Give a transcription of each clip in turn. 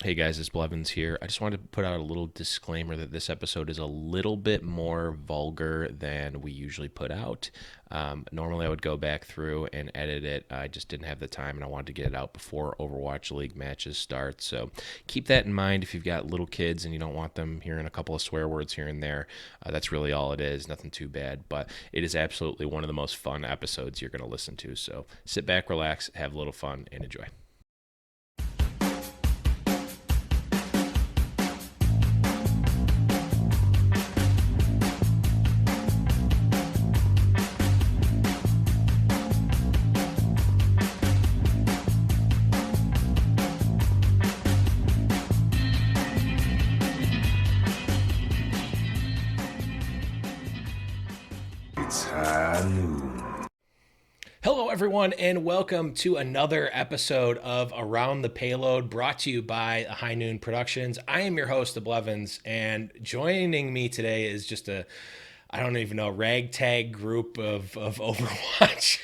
Hey guys, it's Blevins here. I just wanted to put out a little disclaimer that this episode is a little bit more vulgar than we usually put out. Normally, I would go back through and edit it. I just didn't have the time and I wanted to get it out before Overwatch League matches start. So keep that in mind if you've got little kids and you don't want them hearing a couple of swear words here and there. That's really all it is, nothing too bad. But it is absolutely one of the most fun episodes you're going to listen to. So sit back, relax, have a little fun, and enjoy. Hello, everyone, and welcome to another episode of Around the Payload, brought to you by High Noon Productions. I am your host, the Blevins, and joining me today is just I don't even know, ragtag group of Overwatch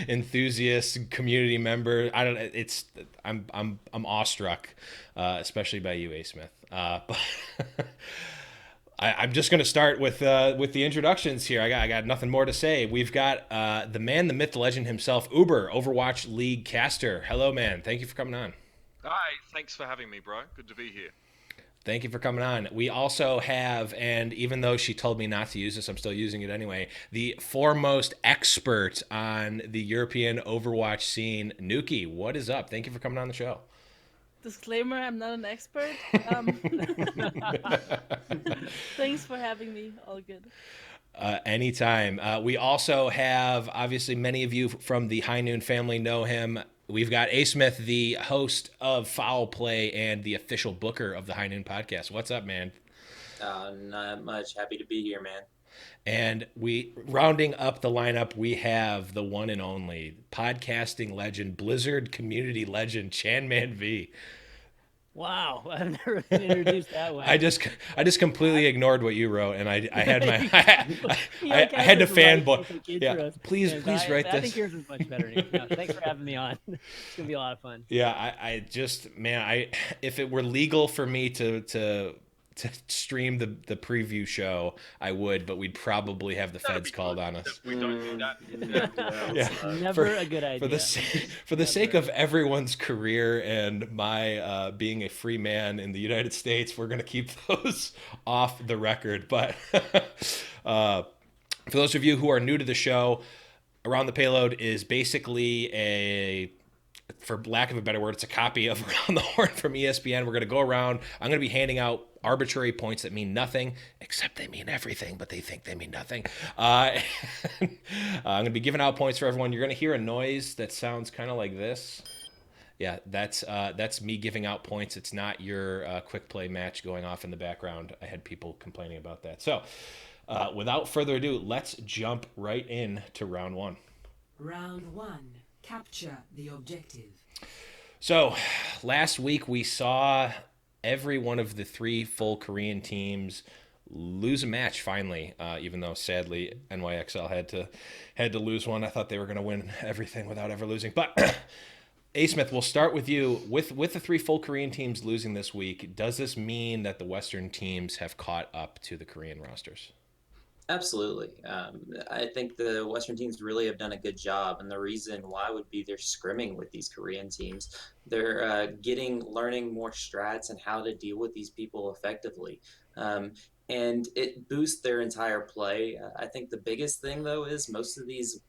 enthusiasts, community members. I'm awestruck, especially by you, Asmith. But I'm just going to start with the introductions here. I got nothing more to say. We've got the man, the myth, the legend himself, Uber, Overwatch League caster. Hello, man. Thank you for coming on. Hi, thanks for having me, bro. Good to be here. Thank you for coming on. We also have, and even though she told me not to use this, I'm still using it anyway, the foremost expert on the European Overwatch scene, Noukky. What is up? Thank you for coming on the show. Disclaimer, I'm not an expert. Thanks for having me. All good. Anytime. We also have, obviously, many of you from the High Noon family know him. We've got Asmith, the host of Foul Play and the official booker of the High Noon podcast. What's up, man? Not much. Happy to be here, man. And we rounding up the lineup, we have the one and only podcasting legend, Blizzard community legend, ChanmanV. Wow, I've never been introduced that way. I just completely ignored what you wrote, and I had my I had to fanboy. Yeah, please write this. I think yours is much better. No, thanks for having me on. It's gonna be a lot of fun. Yeah, I just, man, if it were legal for me to stream the preview show, I would, but we'd probably have the feds called on us. We don't do that. Yeah, never a good idea. For the sake of everyone's career and my being a free man in the United States, we're gonna keep those off the record. But for those of you who are new to the show, Around the Payload is basically for lack of a better word, it's a copy of Around the Horn from ESPN. We're going to go around. I'm going to be handing out arbitrary points that mean nothing, except they mean everything, but they think they mean nothing. I'm going to be giving out points for everyone. You're going to hear a noise that sounds kind of like this. Yeah, that's me giving out points. It's not your quick play match going off in the background. I had people complaining about that. So without further ado, let's jump right in to round one. Round one. Capture the objective. So, last week we saw every one of the three full Korean teams lose a match finally. Even though sadly NYXL had to lose one, I thought they were going to win everything without ever losing. But Asmith, we'll start with you. With the three full Korean teams losing this week, does this mean that the Western teams have caught up to the Korean rosters? Absolutely. I think the Western teams really have done a good job, and the reason why would be they're scrimming with these Korean teams. They're learning more strats and how to deal with these people effectively. And it boosts their entire play. I think the biggest thing, though, is most of these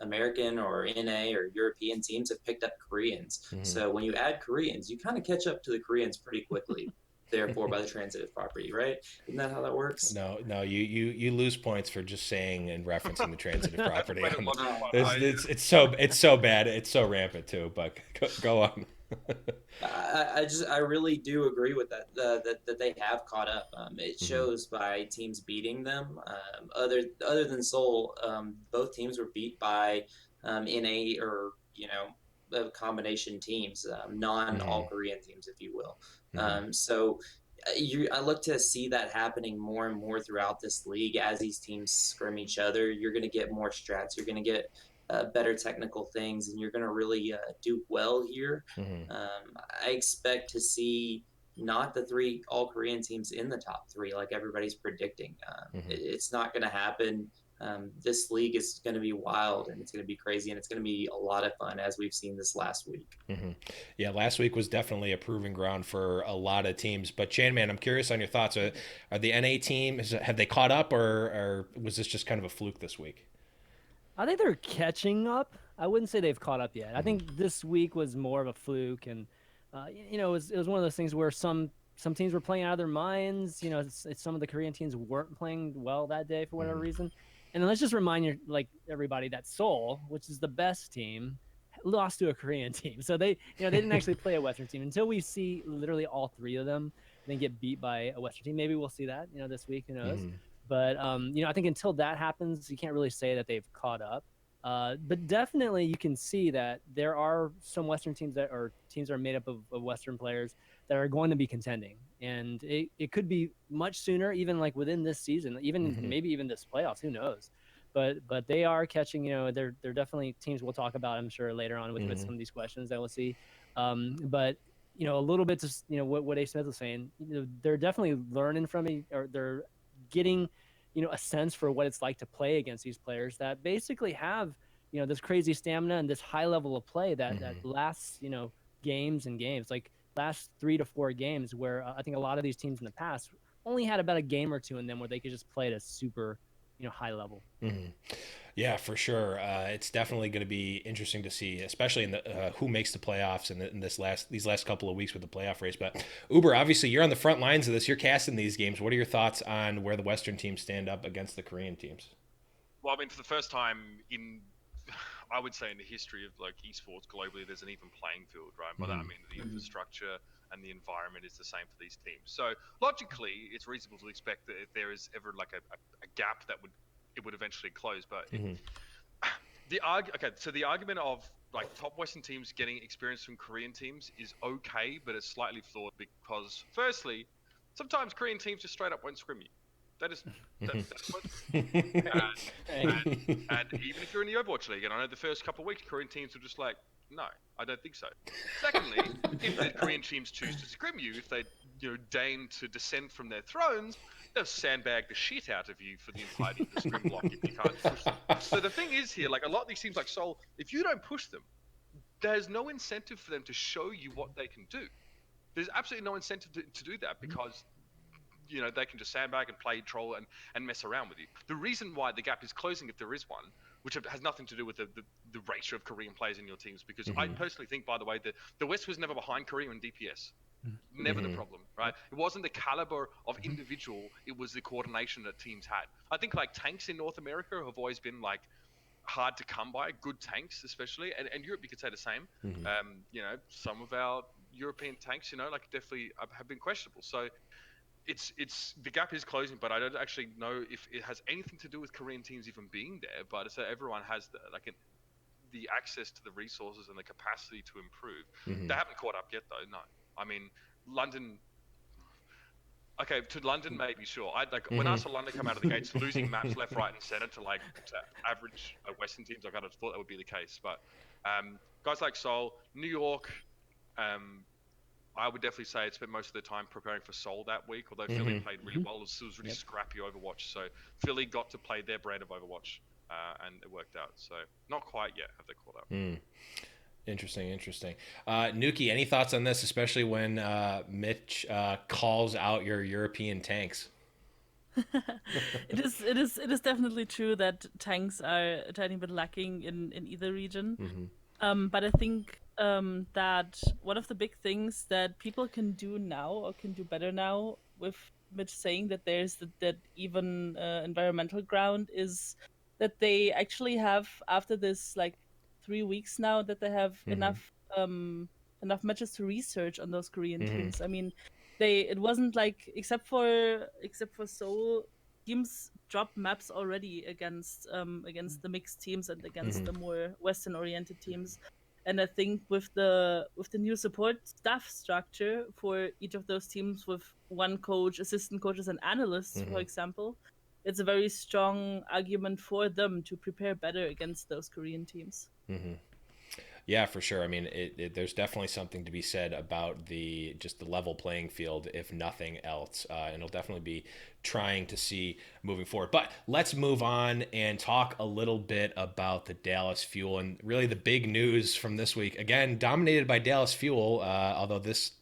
American or NA or European teams have picked up Koreans. Mm-hmm. So when you add Koreans, you kind of catch up to the Koreans pretty quickly. Therefore, by the transitive property, right? Isn't that how that works? No, you lose points for just saying and referencing the transitive property. It's so bad. It's so rampant too. But go on. I really do agree with that. That they have caught up. It shows by teams beating them. Other than Seoul, both teams were beat by NA or combination teams, non all Korean teams, if you will. So I look to see that happening more and more throughout this league as these teams scrim each other. You're going to get more strats. You're going to get better technical things, and you're going to really do well here. Mm-hmm. I expect to see not the 3 all Korean teams in the top 3 like everybody's predicting. Mm-hmm. It's not going to happen. This league is going to be wild, and it's going to be crazy, and it's going to be a lot of fun, as we've seen this last week. Mm-hmm. Yeah, last week was definitely a proving ground for a lot of teams. But Chanman, I'm curious on your thoughts. Are the NA teams, have they caught up, or was this just kind of a fluke this week? I think they're catching up. I wouldn't say they've caught up yet. I think this week was more of a fluke, and it was one of those things where some teams were playing out of their minds. Some of the Korean teams weren't playing well that day for whatever reason. And then let's just remind everybody that Seoul, which is the best team, lost to a Korean team. So they didn't actually play a Western team until we see literally all 3 of them then get beat by a Western team. Maybe we'll see that, this week, who knows. But I think until that happens, you can't really say that they've caught up. But definitely you can see that there are some Western teams that are made up of Western players that are going to be contending. And it could be much sooner, even like within this season, even maybe even this playoffs, who knows. But they are catching, they're definitely teams we'll talk about, I'm sure, later on with some of these questions that we'll see. But a little bit just, what Asmith was saying, they're definitely learning from me, or they're getting a sense for what it's like to play against these players that basically have this crazy stamina and this high level of play that lasts games and games, like last 3 to 4 games, where I think a lot of these teams in the past only had about a game or 2 in them where they could just play at a super high level. Yeah, for sure. It's definitely going to be interesting to see, especially in the who makes the playoffs in these last couple of weeks with the playoff race. But Uber, obviously, you're on the front lines of this. You're casting these games. What are your thoughts on where the Western teams stand up against the Korean teams? Well, I mean, for the first time I would say in the history of like esports globally, there's an even playing field, right? By that I mean the infrastructure and the environment is the same for these teams. So logically, it's reasonable to expect that if there is ever like a gap that would eventually close. But the argument of like top Western teams getting experience from Korean teams is okay, but it's slightly flawed because firstly, sometimes Korean teams just straight up won't scrim you. That's what. And even if you're in the Overwatch League, and I know the first couple of weeks, Korean teams were just like, no, I don't think so. Secondly, if the Korean teams choose to scrim you, if they deign to descend from their thrones, they'll sandbag the shit out of you for the entirety of the scrim block if you can't push them. So the thing is here, like a lot of these teams like Seoul, if you don't push them, there's no incentive for them to show you what they can do. There's absolutely no incentive to do that because they can just sandbag and play troll and mess around with you. The reason why the gap is closing, if there is one, which has nothing to do with the ratio of Korean players in your teams, because I personally think, by the way, that the West was never behind Korea in DPS. Never the problem, right? It wasn't the caliber of individual, it was the coordination that teams had. I think like tanks in North America have always been like hard to come by, good tanks especially, and Europe you could say the same. Some of our European tanks, like definitely have been questionable. So it's the gap is closing, but I don't actually know if it has anything to do with Korean teams even being there. But it's that everyone has the access to the resources and the capacity to improve. They haven't caught up yet, though. No, I mean London. Okay, to London maybe sure. When I saw London come out of the gates, losing maps left, right, and center to average Western teams, I kind of thought that would be the case. But guys like Seoul, New York. I would definitely say it spent most of the time preparing for Seoul that week, although Philly played really well. It was really scrappy Overwatch. So Philly got to play their brand of Overwatch, and it worked out. So not quite yet have they caught up. Interesting. Noukky, any thoughts on this, especially when Mitch calls out your European tanks? It is definitely true that tanks are a tiny bit lacking in either region. But I think that one of the big things that people can do now, or can do better now, with Mitch saying that there's that even environmental ground, is that they actually have, after this 3 weeks now, that they have enough matches to research on those Korean teams. I mean, it wasn't like, except for Seoul, teams dropped maps already against the mixed teams and against the more Western oriented teams. And I think with the new support staff structure for each of those teams, with one coach, assistant coaches, and analysts, for example, it's a very strong argument for them to prepare better against those Korean teams. Yeah, for sure. I mean, there's definitely something to be said about just the level playing field, if nothing else. And it'll definitely be trying to see moving forward. But let's move on and talk a little bit about the Dallas Fuel and really the big news from this week. Again, dominated by Dallas Fuel, although this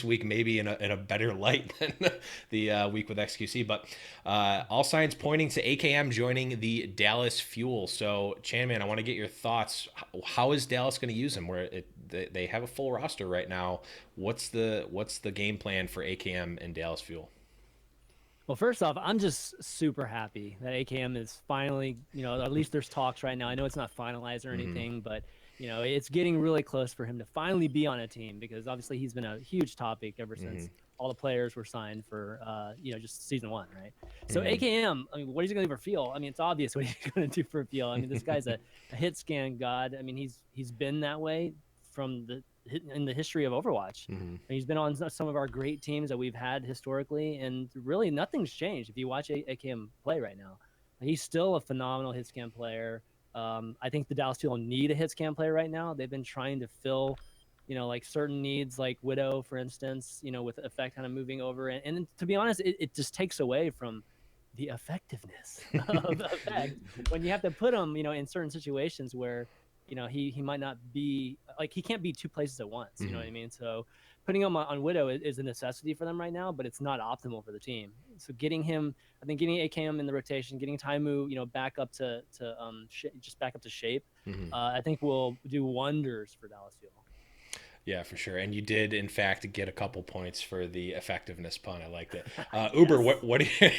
week maybe in a better light than the week with XQC, but all signs pointing to AKM joining the Dallas Fuel. So Chanman, I want to get your thoughts. How is Dallas going to use him? They have a full roster right now. What's the game plan for AKM and Dallas Fuel? Well, first off, I'm just super happy that AKM is finally, at least there's talks right now. I know it's not finalized or anything, but it's getting really close for him to finally be on a team, because obviously he's been a huge topic ever since all the players were signed for, just season 1, right? So AKM, I mean, what is he going to do for FOWL? I mean, it's obvious what he's going to do for FOWL. I mean, this guy's a hit scan god. I mean, he's been that way in the history of Overwatch. He's been on some of our great teams that we've had historically, and really nothing's changed. If you watch AKM play right now, he's still a phenomenal hit scan player. I think the Dallas Fuel need a hit scan player right now. They've been trying to fill, like certain needs, like Widow, for instance, with Effect kind of moving over. And to be honest, it just takes away from the effectiveness of Effect when you have to put him, in certain situations where, he might not be, like, he can't be two places at once. You know what I mean? So putting him on Widow is a necessity for them right now, but it's not optimal for the team. So getting AKM in the rotation, getting Taimu, back up to just back up to shape, I think will do wonders for Dallas Fuel. Yeah, for sure. And you did, in fact, get a couple points for the effectiveness pun. I liked it. Uber, what do you...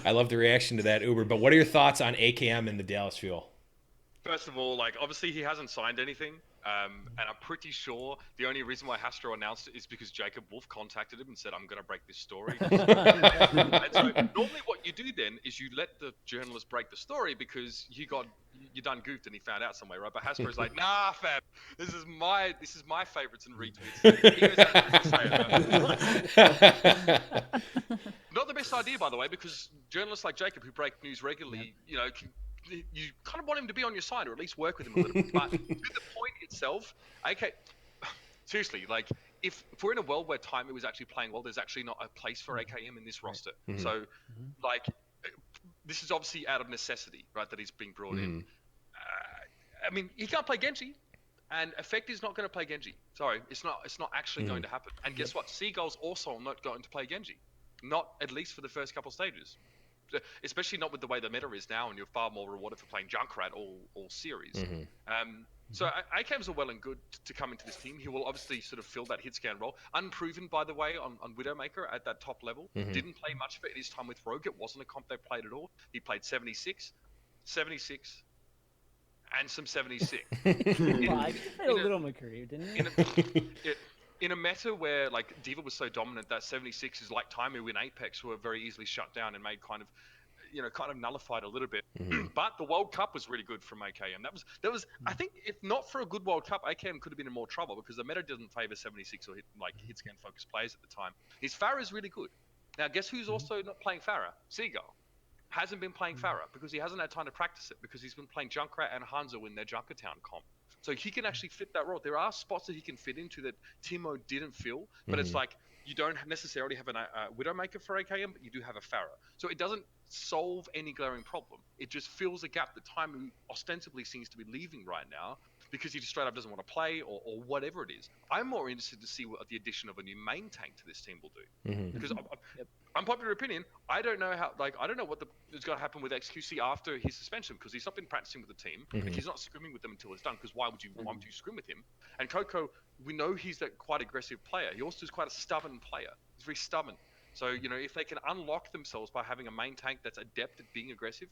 I love the reaction to that, Uber. But what are your thoughts on AKM and the Dallas Fuel? First of all, obviously he hasn't signed anything, and I'm pretty sure the only reason why Hastro announced it is because Jacob Wolf contacted him and said, "I'm going to break this story." And so normally what you do then is you let the journalist break the story because you done goofed and he found out some way, right? But Hastro's like, "Nah, fam, this is my favorites and retweets." He goes out to say it. Not the best idea, by the way, because journalists like Jacob who break news regularly, you kind of want him to be on your side, or at least work with him a little bit. But to the point itself, seriously, if we're in a world where Taimu was actually playing well, there's actually not a place for AKM in this roster. So, this is obviously out of necessity, right, that he's being brought in. I mean, he can't play Genji, and Effect is not going to play Genji. Sorry, it's not actually going to happen. And guess what? Seagull's also not going to play Genji. Not at least for the first couple stages. Especially not with the way the meta is now, and you're far more rewarded for playing Junkrat all series. So AKM's are well and good to come into this team. He will obviously sort of fill that hit scan role. Unproven, by the way, on Widowmaker at that top level. Didn't play much of it in his time with Rogue. It wasn't a comp they played at all. He played 76, and some 76. He played a little McCree, didn't he? In a meta where D.Va was so dominant that 76 is like Taimu in Apex, who were very easily shut down and made kind of nullified a little bit. But the World Cup was really good from AKM. That was I think if not for a good World Cup, AKM could have been in more trouble because the meta didn't favor 76 or hit scan focused players at the time. His Pharah is really good. Now guess who's also not playing Pharah? Seagull. Hasn't been playing Pharah because he hasn't had time to practice it because he's been playing Junkrat and Hanzo in their Junkertown comp. So he can actually fit that role. There are spots that he can fit into that Timo didn't fill, but it's you don't necessarily have a Widowmaker for AKM, but you do have a Pharah. So it doesn't solve any glaring problem. It just fills a gap that Timo ostensibly seems to be leaving right now because he just straight up doesn't want to play or whatever it is. I'm more interested to see what the addition of a new main tank to this team will do. Because unpopular opinion, I don't know what is going to happen with XQC after his suspension because he's not been practicing with the team. He's not scrimming with them until it's done because why would you scrim with him? And Coco, we know he's that quite aggressive player. He also is quite a stubborn player. He's very stubborn. So, if they can unlock themselves by having a main tank that's adept at being aggressive,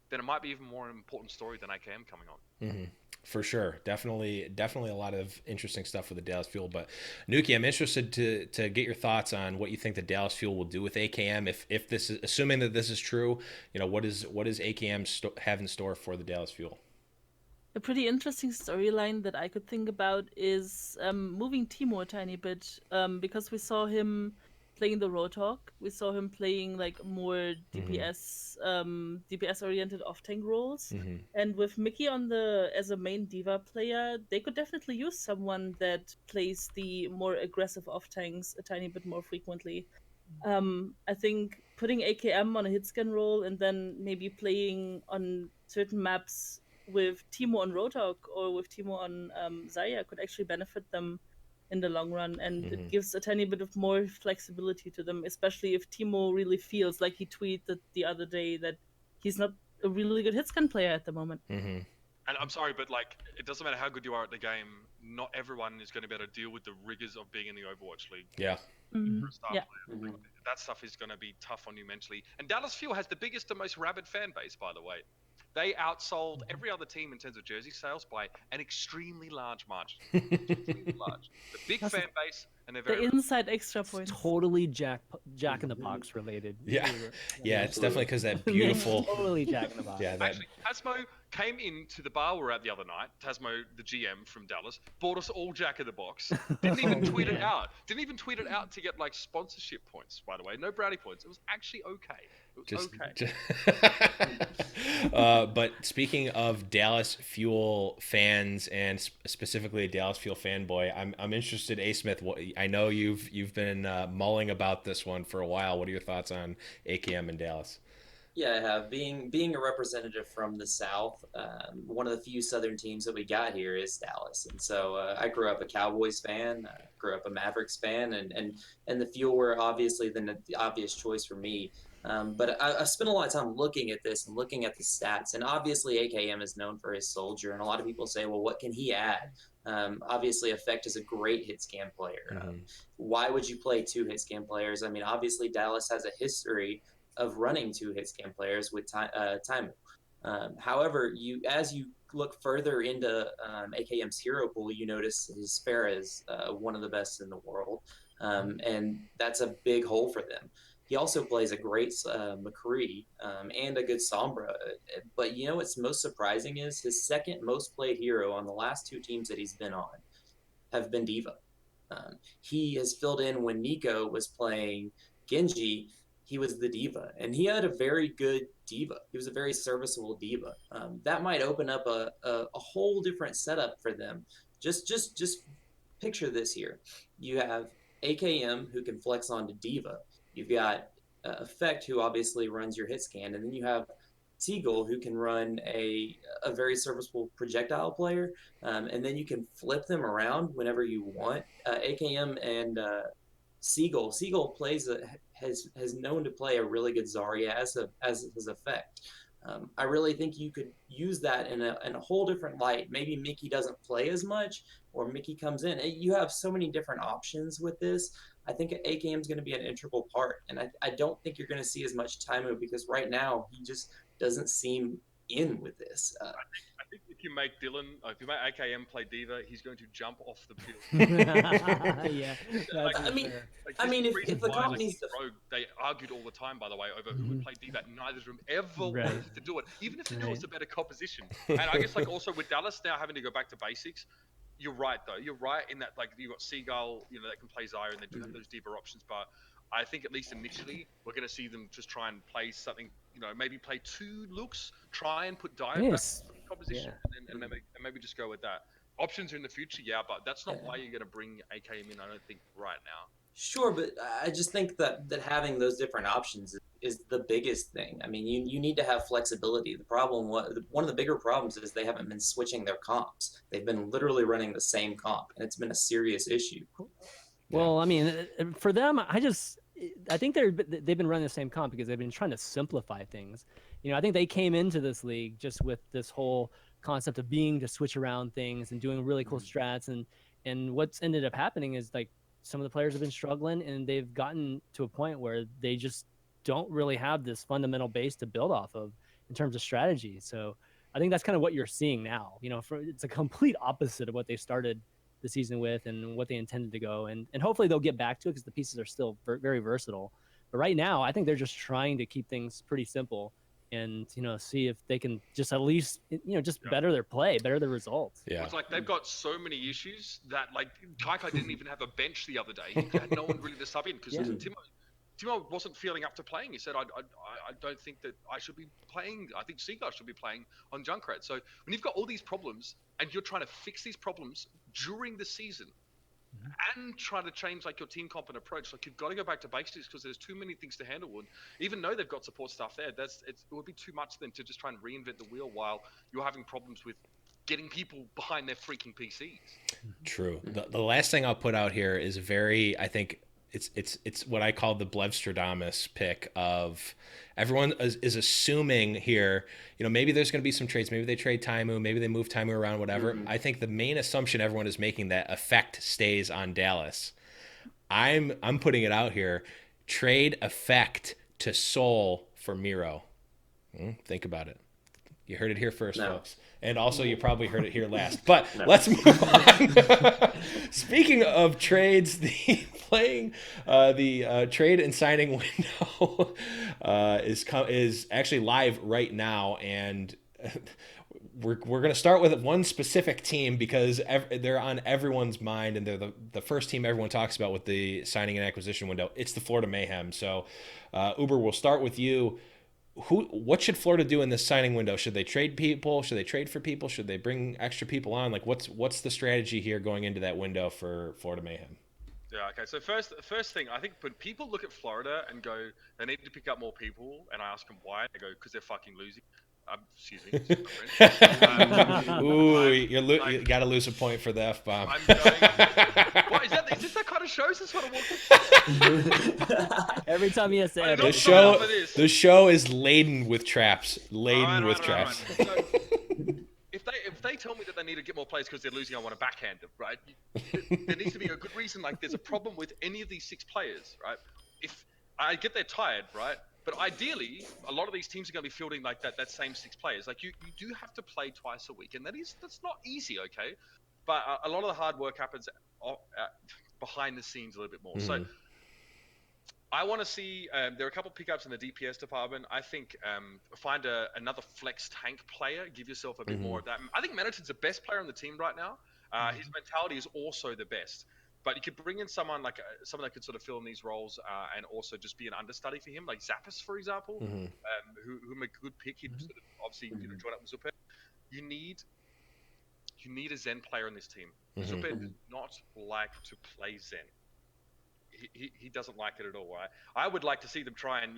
then it might be even more an important story than AKM coming on. For sure. Definitely a lot of interesting stuff with the Dallas Fuel. But Noukky, I'm interested to get your thoughts on what you think the Dallas Fuel will do with AKM. If this is, assuming that this is true, what does AKM have in store for the Dallas Fuel? A pretty interesting storyline that I could think about is moving Timo a tiny bit because we saw him playing the Roadhog. We saw him playing like more DPS oriented off tank roles. And with Mickey on the as a main diva player, they could definitely use someone that plays the more aggressive off tanks a tiny bit more frequently. I think putting AKM on a hit scan role and then maybe playing on certain maps with Timo on Roadhog or with Timo on Zarya could actually benefit them in the long run, and it gives a tiny bit of more flexibility to them, especially if Timo really feels like he tweeted the other day that he's not a really good hitscan player at the moment. And I'm sorry, but like, it doesn't matter how good you are at the game. Not everyone is going to be able to deal with the rigors of being in the Overwatch League. Yeah. For a star player. That stuff is going to be tough on you mentally. And Dallas Fuel has the biggest and most rabid fan base, by the way. They outsold every other team in terms of jersey sales by an extremely large margin. Extremely large. The big fan base, and they're very... The inside extra points. Totally Jack in the Box related. Yeah, yeah, it's definitely because that beautiful... Totally Jack in the Box. Yeah, Actually, Tasmo came into the bar we were at the other night. Tasmo, the GM from Dallas, bought us all Jack in the Box. Didn't even tweet it out. Didn't even tweet it out to get like sponsorship points, by the way. No brownie points. It was actually okay. It was But speaking of Dallas Fuel fans and specifically a Dallas Fuel fanboy, I'm interested, Asmith. I know you've been mulling about this one for a while. What are your thoughts on AKM in Dallas? Yeah, I have. Being a representative from the South, one of the few Southern teams that we got here is Dallas, and so I grew up a Cowboys fan, grew up a Mavericks fan, and the Fuel were obviously the obvious choice for me. But I spent a lot of time looking at this and looking at the stats, and obviously AKM is known for his soldier, and a lot of people say, well, what can he add? Obviously, Effect is a great hit scan player. Why would you play two hit scan players? I mean, obviously Dallas has a history of running two hit scan players with Timo. However, as you look further into AKM's hero pool, you notice his Pharah is one of the best in the world, and that's a big hole for them. He also plays a great McCree and a good Sombra. But you know what's most surprising is his second most played hero on the last two teams that he's been on have been Diva. He has filled in when Nico was playing Genji. He was the Diva, and he had a very good Diva. He was a very serviceable Diva. That might open up a whole different setup for them. Just picture this here. You have AKM who can flex onto Diva. You've got Effect who obviously runs your hit scan, and then you have Seagull who can run a very serviceable projectile player, and then you can flip them around whenever you want. AKM and Seagull has known to play a really good Zarya as his Effect. I really think you could use that in a whole different light. Maybe Mickey doesn't play as much, or Mickey comes in. You have so many different options with this. I think AKM is going to be an integral part, and I don't think you're going to see as much Timo because right now he just doesn't seem in with this. I think if you make AKM play Diva, he's going to jump off the field. Yeah, I mean, if the company's Rogue, they argued all the time, by the way, over who would play Diva. Neither of them ever wanted to do it, even if they knew it was a better composition. And I guess like also with Dallas now having to go back to basics. You're right, though. You're right in that, like, you've got Seagull, that can play Zarya, and they do have those Diva options. But I think at least initially, we're going to see them just try and play something, maybe play two looks, try and put Dive back in the composition, and maybe just go with that. Options are in the future, but that's not why you're going to bring AKM in, I don't think, right now. Sure, but I just think that having those different options is the biggest thing. I mean, you need to have flexibility. One of the bigger problems is they haven't been switching their comps. They've been literally running the same comp, and it's been a serious issue. Well, I mean, for them, I think they've been running the same comp because they've been trying to simplify things. I think they came into this league just with this whole concept of being to switch around things and doing really cool strats, and what's ended up happening is like some of the players have been struggling, and they've gotten to a point where they just don't really have this fundamental base to build off of in terms of strategy. So I think that's kind of what you're seeing now. It's a complete opposite of what they started the season with and what they intended to go. And hopefully they'll get back to it because the pieces are still very versatile. But right now, I think they're just trying to keep things pretty simple and see if they can just at least just better their play, better their results. Yeah. It's like they've got so many issues that like Kaikai didn't even have a bench the other day. He had no one really to sub in because Timo wasn't feeling up to playing. He said, I don't think that I should be playing. I think Seagull should be playing on Junkrat. So when you've got all these problems and you're trying to fix these problems during the season and try to change like your team comp and approach, like you've got to go back to basics because there's too many things to handle. And even though they've got support staff there, it would be too much then to just try and reinvent the wheel while you're having problems with getting people behind their freaking PCs. True. The last thing I'll put out here is I think it's what I call the Blevstradamus pick of everyone is assuming here, maybe there's going to be some trades. Maybe they trade Taimu, maybe they move Taimu around, whatever. I think the main assumption everyone is making that Effect stays on Dallas. I'm putting it out here. Trade Effect to Seoul for Miro. Think about it. You heard it here first, folks. And also, you probably heard it here last. But let's move on. Speaking of trades, the trade and signing window is actually live right now, and we're going to start with one specific team because they're on everyone's mind, and they're the first team everyone talks about with the signing and acquisition window. It's the Florida Mayhem. So, Uber, we'll start with you. What should Florida do in this signing window? Should they trade people? Should they trade for people? Should they bring extra people on? Like, what's the strategy here going into that window for Florida Mayhem? Yeah, okay. So first thing, I think when people look at Florida and go, they need to pick up more people, and I ask them why, they go, because they're fucking losing. Excuse me. Ooh, you got to lose a point for the F-bomb. I'm going, what, is this that kind of show? Is this what I'm walking? Every time he has to edit. The show is laden with traps. Traps. So, if they tell me that they need to get more players because they're losing, I want to backhand them, right? There needs to be a good reason. Like, there's a problem with any of these 6 players, right? If I get they're tired, right? But ideally, a lot of these teams are going to be fielding like that same 6 players. Like you do have to play twice a week, and that's not easy, okay? But a lot of the hard work happens behind the scenes a little bit more. So I want to see there are a couple of pickups in the DPS department. I think find another flex tank player, give yourself a bit more of that. I think Maniton's the best player on the team right now. His mentality is also the best. But you could bring in someone like someone that could sort of fill in these roles and also just be an understudy for him, like Zappis, for example, who make a good pick. He'd sort of obviously join up with Zuppe. You need a Zen player in this team. Zuppe does not like to play Zen. He doesn't like it at all. Right? I would like to see them try and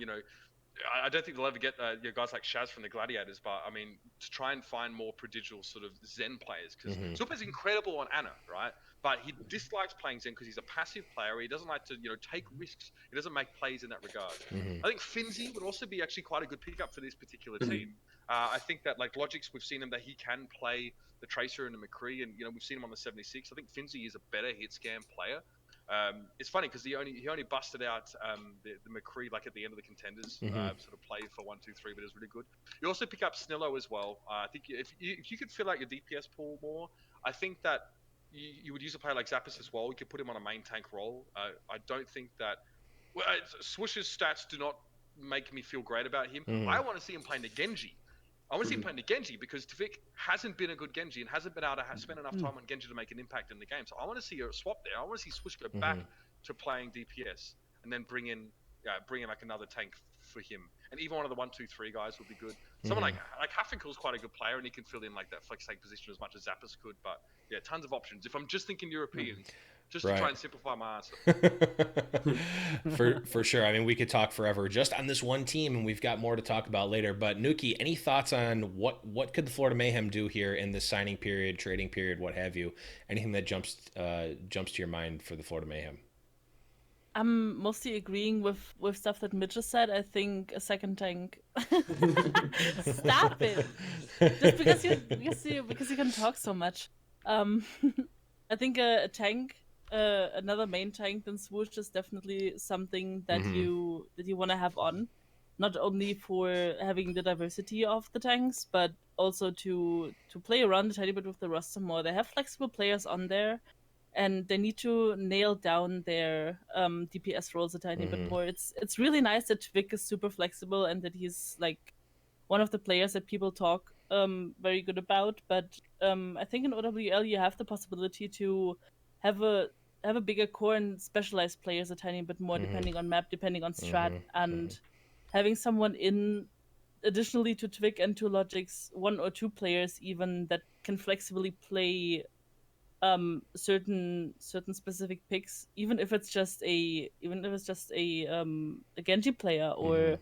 I don't think they'll ever get guys like Shaz from the Gladiators, but I mean to try and find more prodigal sort of Zen players because Zuppe's incredible on Ana, right? But he dislikes playing Zen because he's a passive player. He doesn't like to, take risks. He doesn't make plays in that regard. I think Finzi would also be actually quite a good pickup for this particular team. I think that, like Logix, we've seen him that he can play the Tracer and the McCree, and we've seen him on the 76. I think Finzi is a better hit scam player. It's funny because he only busted out the McCree like at the end of the contenders, sort of play for 1, 2, 3, but it was really good. You also pick up Snillo as well. I think if you could fill out your DPS pool more, I think that you would use a player like Zappis as well. You could put him on a main tank role. I don't think that Swoosh's stats do not make me feel great about him. I want to see him playing the Genji. I want to see him playing the Genji because Tavik hasn't been a good Genji and hasn't been able to spend enough time on Genji to make an impact in the game. So I want to see a swap there. I want to see Swoosh go back to playing DPS and then bring in like another tank for him. And even one of the 1, 2, 3 guys would be good. Someone like Haffinkel's quite a good player and he can fill in like that flex tank position as much as Zappis could. But yeah, tons of options. If I'm just thinking Europeans, just to try and simplify my answer. for sure. I mean, we could talk forever just on this one team, and we've got more to talk about later. But Noukky, any thoughts on what could the Florida Mayhem do here in this signing period, trading period, what have you? Anything that jumps to your mind for the Florida Mayhem? I'm mostly agreeing with stuff that Mitch just said. I think a second tank. Stop it! Just because you can talk so much. I think a tank, another main tank than Swoosh is definitely something that you want to have on, not only for having the diversity of the tanks, but also to play around a tiny bit with the roster more. They have flexible players on there. And they need to nail down their DPS roles a tiny bit more. It's really nice that Tvik is super flexible and that he's like one of the players that people talk very good about. But I think in OWL you have the possibility to have a bigger core and specialize players a tiny bit more depending on map, depending on strat, and having someone in additionally to Twig and to Logic's 1 or 2 players even that can flexibly play certain specific picks, even if it's just a Genji player, or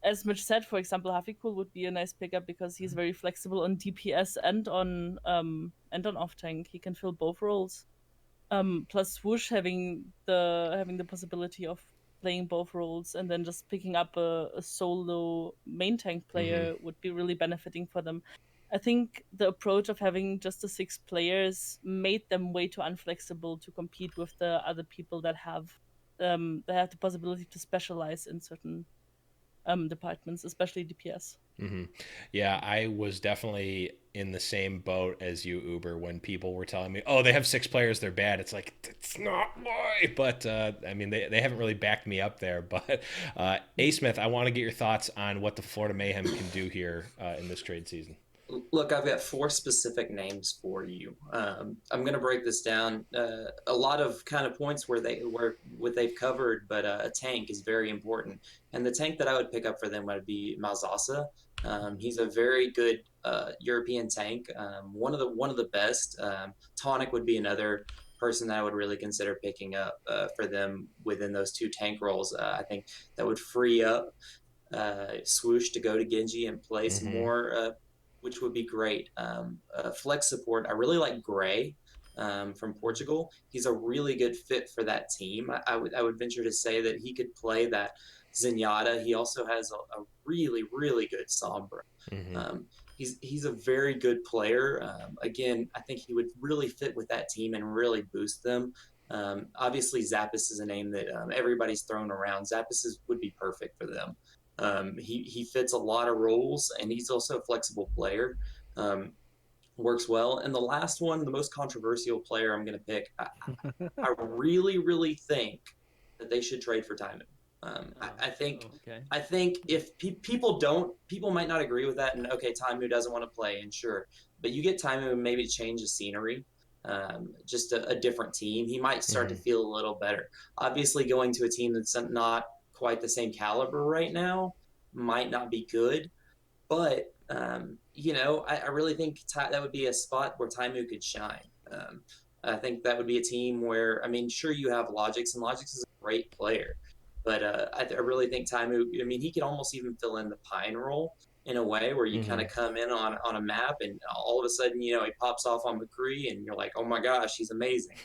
as Mitch said, for example, Hafikul would be a nice pickup because he's very flexible on DPS and on off tank. He can fill both roles. Plus Swoosh having the possibility of playing both roles and then just picking up a solo main tank player would be really benefiting for them. I think the approach of having just the 6 players made them way too unflexible to compete with the other people that have the possibility to specialize in certain departments, especially DPS. Yeah, I was definitely in the same boat as you, Uber, when people were telling me, oh, they have 6 players, they're bad. It's like, it's not why. But I mean, they haven't really backed me up there. But Asmith, I want to get your thoughts on what the Florida Mayhem can do here in this trade season. Look, I've got 4 specific names for you. I'm going to break this down. A lot of kind of points where what they've covered, but a tank is very important. And the tank that I would pick up for them would be Malzasa. He's a very good European tank, one of the best. Tonic would be another person that I would really consider picking up for them within those 2 tank roles. I think that would free up Swoosh to go to Genji and play some more, which would be great. Flex support, I really like Gray from Portugal. He's a really good fit for that team. I would venture to say that he could play that Zenyatta. He also has a really, really good Sombra. He's a very good player. Again, I think he would really fit with that team and really boost them. Obviously, Zappis is a name that everybody's thrown around. Zappis would be perfect for them. He fits a lot of roles, and he's also a flexible player. Works well. And the last one, the most controversial player I'm going to pick, I really, really think that they should trade for Taimu. I think if people might not agree with that, and okay, Taimu doesn't want to play, and sure, but you get Taimu and maybe change the scenery, just a different team, he might start to feel a little better. Obviously, going to a team that's not quite the same caliber right now might not be good, but I really think that would be a spot where Taimu could shine. I think that would be a team where, I mean, sure, you have Logix, and Logix is a great player, but I really think Taimu, I mean, he could almost even fill in the Pine role in a way where you kind of come in on a map and all of a sudden, he pops off on McCree and you're like, oh my gosh, he's amazing.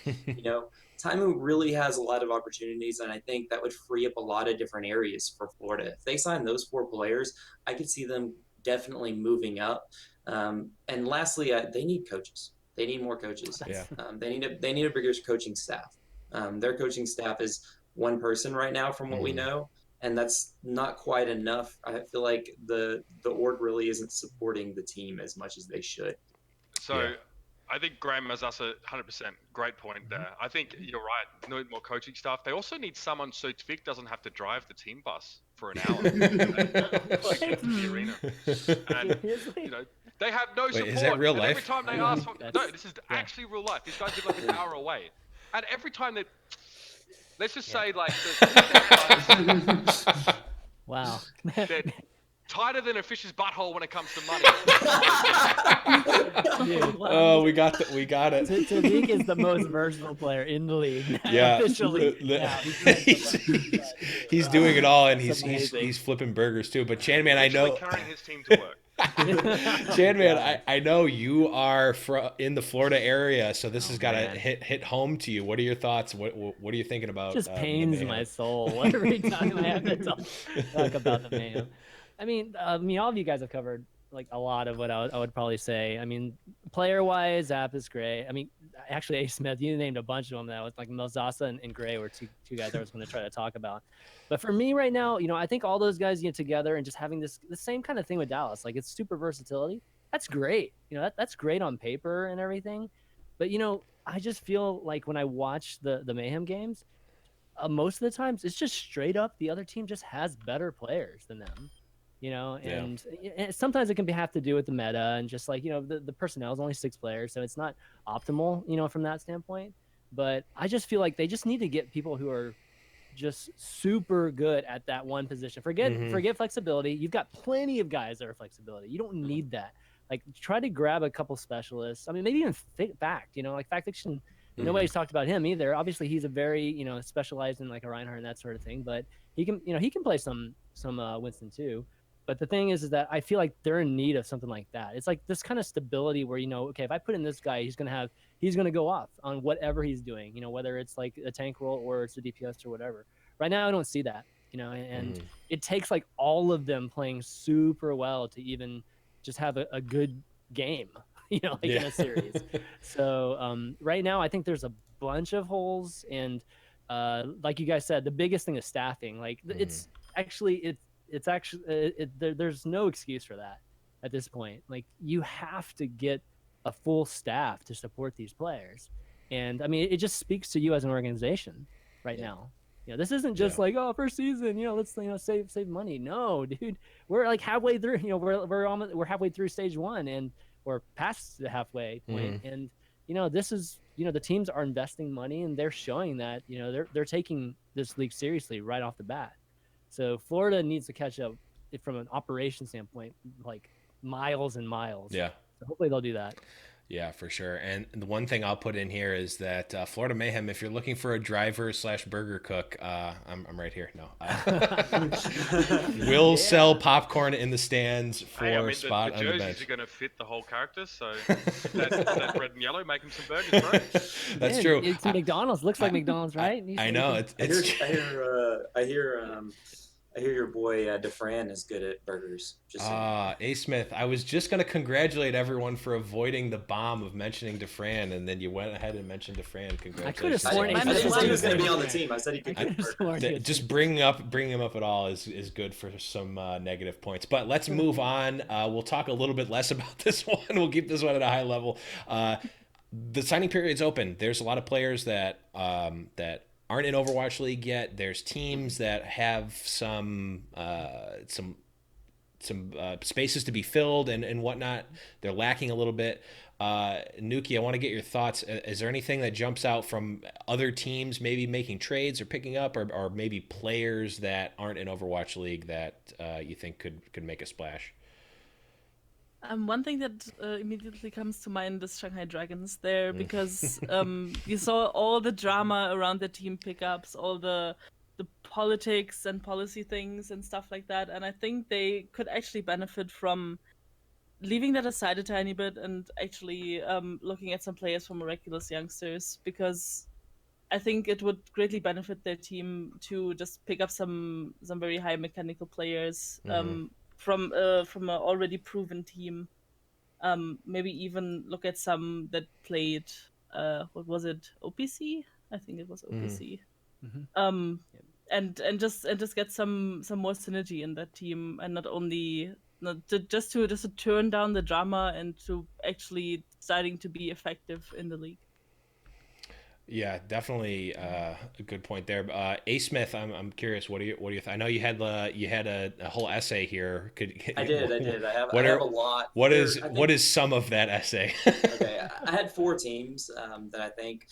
Taimu really has a lot of opportunities, and I think that would free up a lot of different areas for Florida. If they sign those 4 players, I could see them definitely moving up. And lastly, they need coaches. They need more coaches. Yeah. They need a bigger coaching staff. Their coaching staff is 1 person right now, from what we know, and that's not quite enough. I feel like the org really isn't supporting the team as much as they should. So. Yeah. I think Graham Mazassa, 100%, great point there. I think you're right. Need more coaching staff. They also need someone so Tvik doesn't have to drive the team bus for an hour to get to the arena. And they have no support. Is that real life? Every time they ask for this is actually real life. These guys live like an hour away, and every time they, let's just say like, wow. They're tighter than a fish's butthole when it comes to money. Dude, Oh, we got it. Tariq is the most versatile player in the league. Yeah, Officially. he's doing it all, and he's flipping burgers too. But Chanman, I know carrying his team to work. Chanman, I know you are in the Florida area, so this has got to hit home to you. What are your thoughts? What are you thinking about? It just pains my soul every time I have to talk about the Mayhem. I mean, all of you guys have covered like a lot of what I would probably say. I mean, player-wise, Zap is great. I mean, actually, Asmith, you named a bunch of them. That was like Melzasa and Gray were two guys I was going to try to talk about. But for me right now, I think all those guys get together and just having the same kind of thing with Dallas. Like, it's super versatility. That's great. That's great on paper and everything. But, I just feel like when I watch the Mayhem games, most of the times it's just straight up the other team just has better players than them. and sometimes it can have to do with the meta and just like, the personnel is only 6 players, so it's not optimal, from that standpoint. But I just feel like they just need to get people who are just super good at that one position. Forget flexibility. You've got plenty of guys that are flexibility. You don't need that. Like, try to grab a couple specialists. I mean, maybe even Fact, like Fact Fiction. Nobody's talked about him either. Obviously, he's a very, specialized in like a Reinhardt and that sort of thing, but he can play some Winston too. But the thing is that I feel like they're in need of something like that. It's like this kind of stability where, okay, if I put in this guy, he's going to go off on whatever he's doing, whether it's like a tank role or it's a DPS or whatever. Right now, I don't see that, and it takes like all of them playing super well to even just have a good game, in a series. So right now, I think there's a bunch of holes. And like you guys said, the biggest thing is staffing. Like it's actually there's no excuse for that at this point. Like, you have to get a full staff to support these players. And I mean, it just speaks to you as an organization right now. This isn't just like, oh, first season, let's save money. No, dude, we're like halfway through. We're halfway through stage 1, and we're past the halfway point. And this is the teams are investing money, and they're showing that they're taking this league seriously right off the bat. So Florida needs to catch up from an operation standpoint, like miles and miles. Yeah. So hopefully they'll do that. Yeah, for sure. And the one thing I'll put in here is that Florida Mayhem, if you're looking for a driver / burger cook, I'm right here. No, we'll sell popcorn in the stands for spot on the bench. The jerseys are going to fit the whole character, so that red and yellow, make them some burgers, bro. That's true. It's McDonald's. Looks like McDonald's, right? I know. I hear your boy DeFran is good at burgers. Asmith, I was just going to congratulate everyone for avoiding the bomb of mentioning DeFran, and then you went ahead and mentioned DeFran. Congratulations. I could have sworn I didn't say he was going to be on the team. I said he could just bringing him up at all is good for some negative points. But let's move on. We'll talk a little bit less about this one. We'll keep this one at a high level. The signing period's open. There's a lot of players that aren't in Overwatch League yet. There's teams that have some spaces to be filled and whatnot. They're lacking a little bit. Noukky, I want to get your thoughts. Is there anything that jumps out from other teams maybe making trades or picking up, or maybe players that aren't in Overwatch League that you think could make a splash? One thing that immediately comes to mind is Shanghai Dragons there, because you saw all the drama around the team pickups, all the politics and policy things and stuff like that, and I think they could actually benefit from leaving that aside a tiny bit and actually looking at some players from Miraculous Youngsters, because I think it would greatly benefit their team to just pick up some very high mechanical players. From an already proven team. Maybe even look at some that played, what was it, OPC? I think it was OPC. And just get some more synergy in that team, and just to turn down the drama and to actually starting to be effective in the league. Yeah, definitely a good point there. Asmith, I'm curious. What do you? I know you had a whole essay here. I did. I have a lot. What is some of that essay? Okay, I had 4 teams that I think,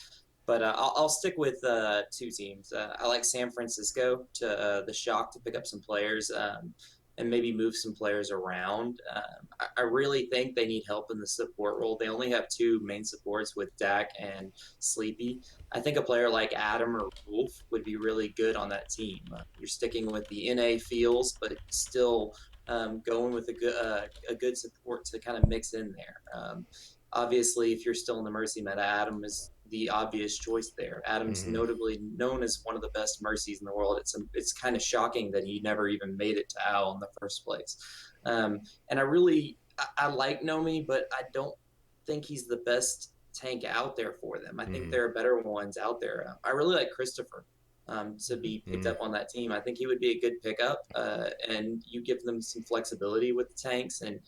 but I'll stick with 2 teams. I like San Francisco to the Shock to pick up some players. And maybe move some players around. I really think they need help in the support role. They only have 2 main supports with Dak and Sleepy. I think a player like Adam or Wolf would be really good on that team. You're sticking with the NA feels, but still going with a good support to kind of mix in there. Obviously, if you're still in the Mercy meta, Adam is the obvious choice there. Adam's notably known as one of the best Mercies in the world. It's kind of shocking that he never even made it to OWL in the first place. And I like Nomi, but I don't think he's the best tank out there for them. I think there are better ones out there. I really like Christopher to be picked up on that team. I think he would be a good pickup, and you give them some flexibility with the tanks, and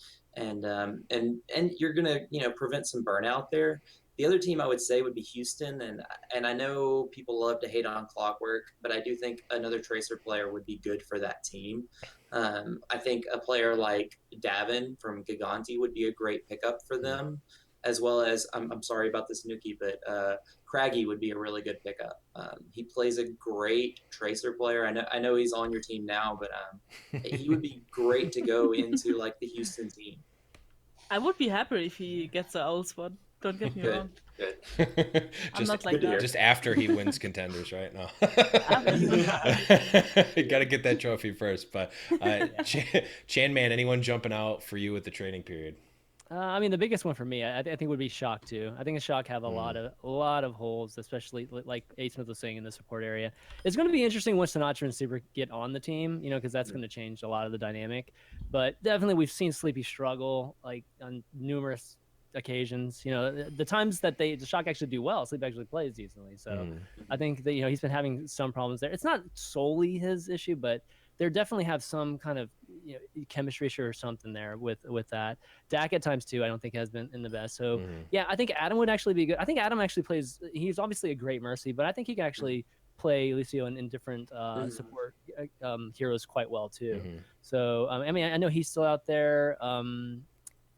you're gonna prevent some burnout there. The other team I would say would be Houston, and I know people love to hate on Clockwork, but I do think another Tracer player would be good for that team. I think a player like Davin from Gigante would be a great pickup for them, as well as I'm sorry about this Noukky, but Craggy would be a really good pickup. He plays a great Tracer player. I know he's on your team now, but he would be great to go into like the Houston team. I would be happy if he gets the owl spot. Don't get me wrong. Good. I'm not like that. Just after he wins contenders, right? No. You got to get that trophy first. But Chanman, anyone jumping out for you at the trading period? I mean, the biggest one for me, I think, would be Shock too. I think the Shock have a lot of holes, especially like Asmith was saying in the support area. It's going to be interesting when Sinatra and Super get on the team, because that's going to change a lot of the dynamic. But definitely, we've seen Sleepy struggle like on numerous occasions. The times that the Shock actually do well, Sleep actually plays decently. So I think that he's been having some problems there. It's not solely his issue, but they definitely have some kind of chemistry issue or something there with that. Dak at times too, I don't think has been in the best. So yeah, I think Adam would actually be good. I think Adam actually plays. He's obviously a great Mercy, but I think he can actually play Lucio in different support heroes quite well too. So I mean, I know he's still out there.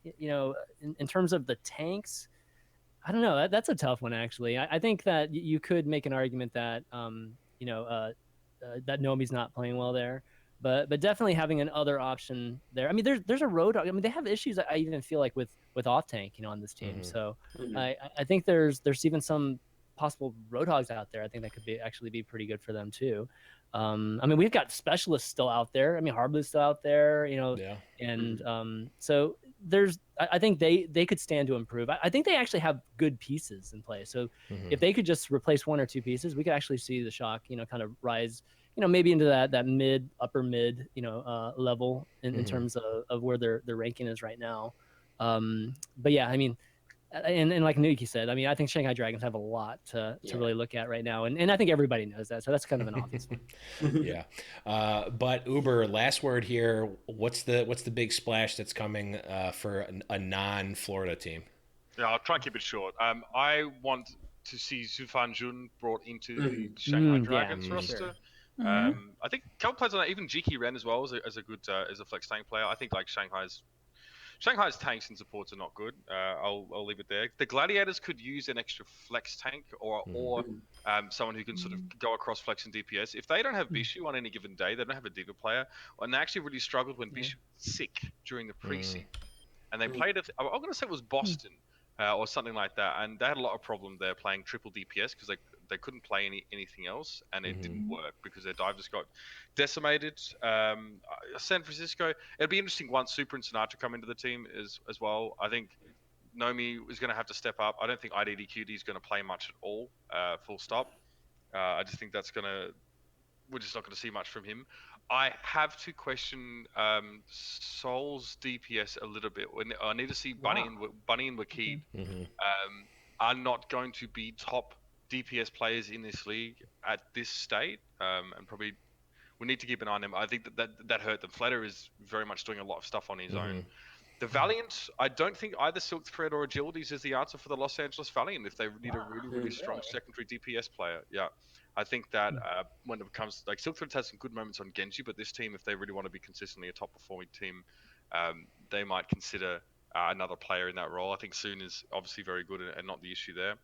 In terms of the tanks, I don't know. That's a tough one actually. I think that you could make an argument that that Nomi's not playing well there, but definitely having another option there. I mean, there's a Roadhog. I mean, they have issues. I even feel like with off tank, on this team. So I think there's even some possible Roadhogs out there. I think that could actually be pretty good for them too. I mean, we've got specialists still out there. I mean, Harblu's still out there. And so I think they could stand to improve. I think they actually have good pieces in play. So if they could just replace one or two pieces, we could actually see the Shock, kind of rise, maybe into that upper mid, level in terms of where their ranking is right now. But yeah, I mean, and like Noukky said, I mean, I think Shanghai Dragons have a lot to really look at right now, and I think everybody knows that, so that's kind of an obvious one. Yeah, but Uber, last word here. What's the big splash that's coming for a non-Florida team? Yeah, I'll try and keep it short. I want to see Zufan Jun brought into the Shanghai Dragons roster. I think a couple players on that, even Jiki Ren as well, as a good as a flex tank player. I think like Shanghai's tanks and supports are not good. I'll leave it there. The Gladiators could use an extra flex tank or someone who can sort of go across flex and DPS. If they don't have Bishu on any given day, they don't have a Diva player, and they actually really struggled when Bishu was sick during the pre-season. And they played it, I'm going to say it was Boston or something like that, and they had a lot of problem there playing triple DPS because they couldn't play anything else, and it didn't work because their dive just got decimated. San Francisco, it'd be interesting once Super and Sinatra come into the team as well. I think Nomi is going to have to step up. I don't think IDDQD is going to play much at all, full stop. I just think we're just not going to see much from him. I have to question Soul's DPS a little bit. I need to see Bunny and Wakid are not going to be top DPS players in this league at this state, and probably we need to keep an eye on them. I think that hurt them. Flatter is very much doing a lot of stuff on his own. The Valiant, I don't think either Silk Thread or Agilities is the answer for the Los Angeles Valiant if they need a really, really strong secondary DPS player. Yeah. I think that when it comes, like Silk Thread has some good moments on Genji, but this team, if they really want to be consistently a top performing team, they might consider another player in that role. I think Soon is obviously very good and not the issue there.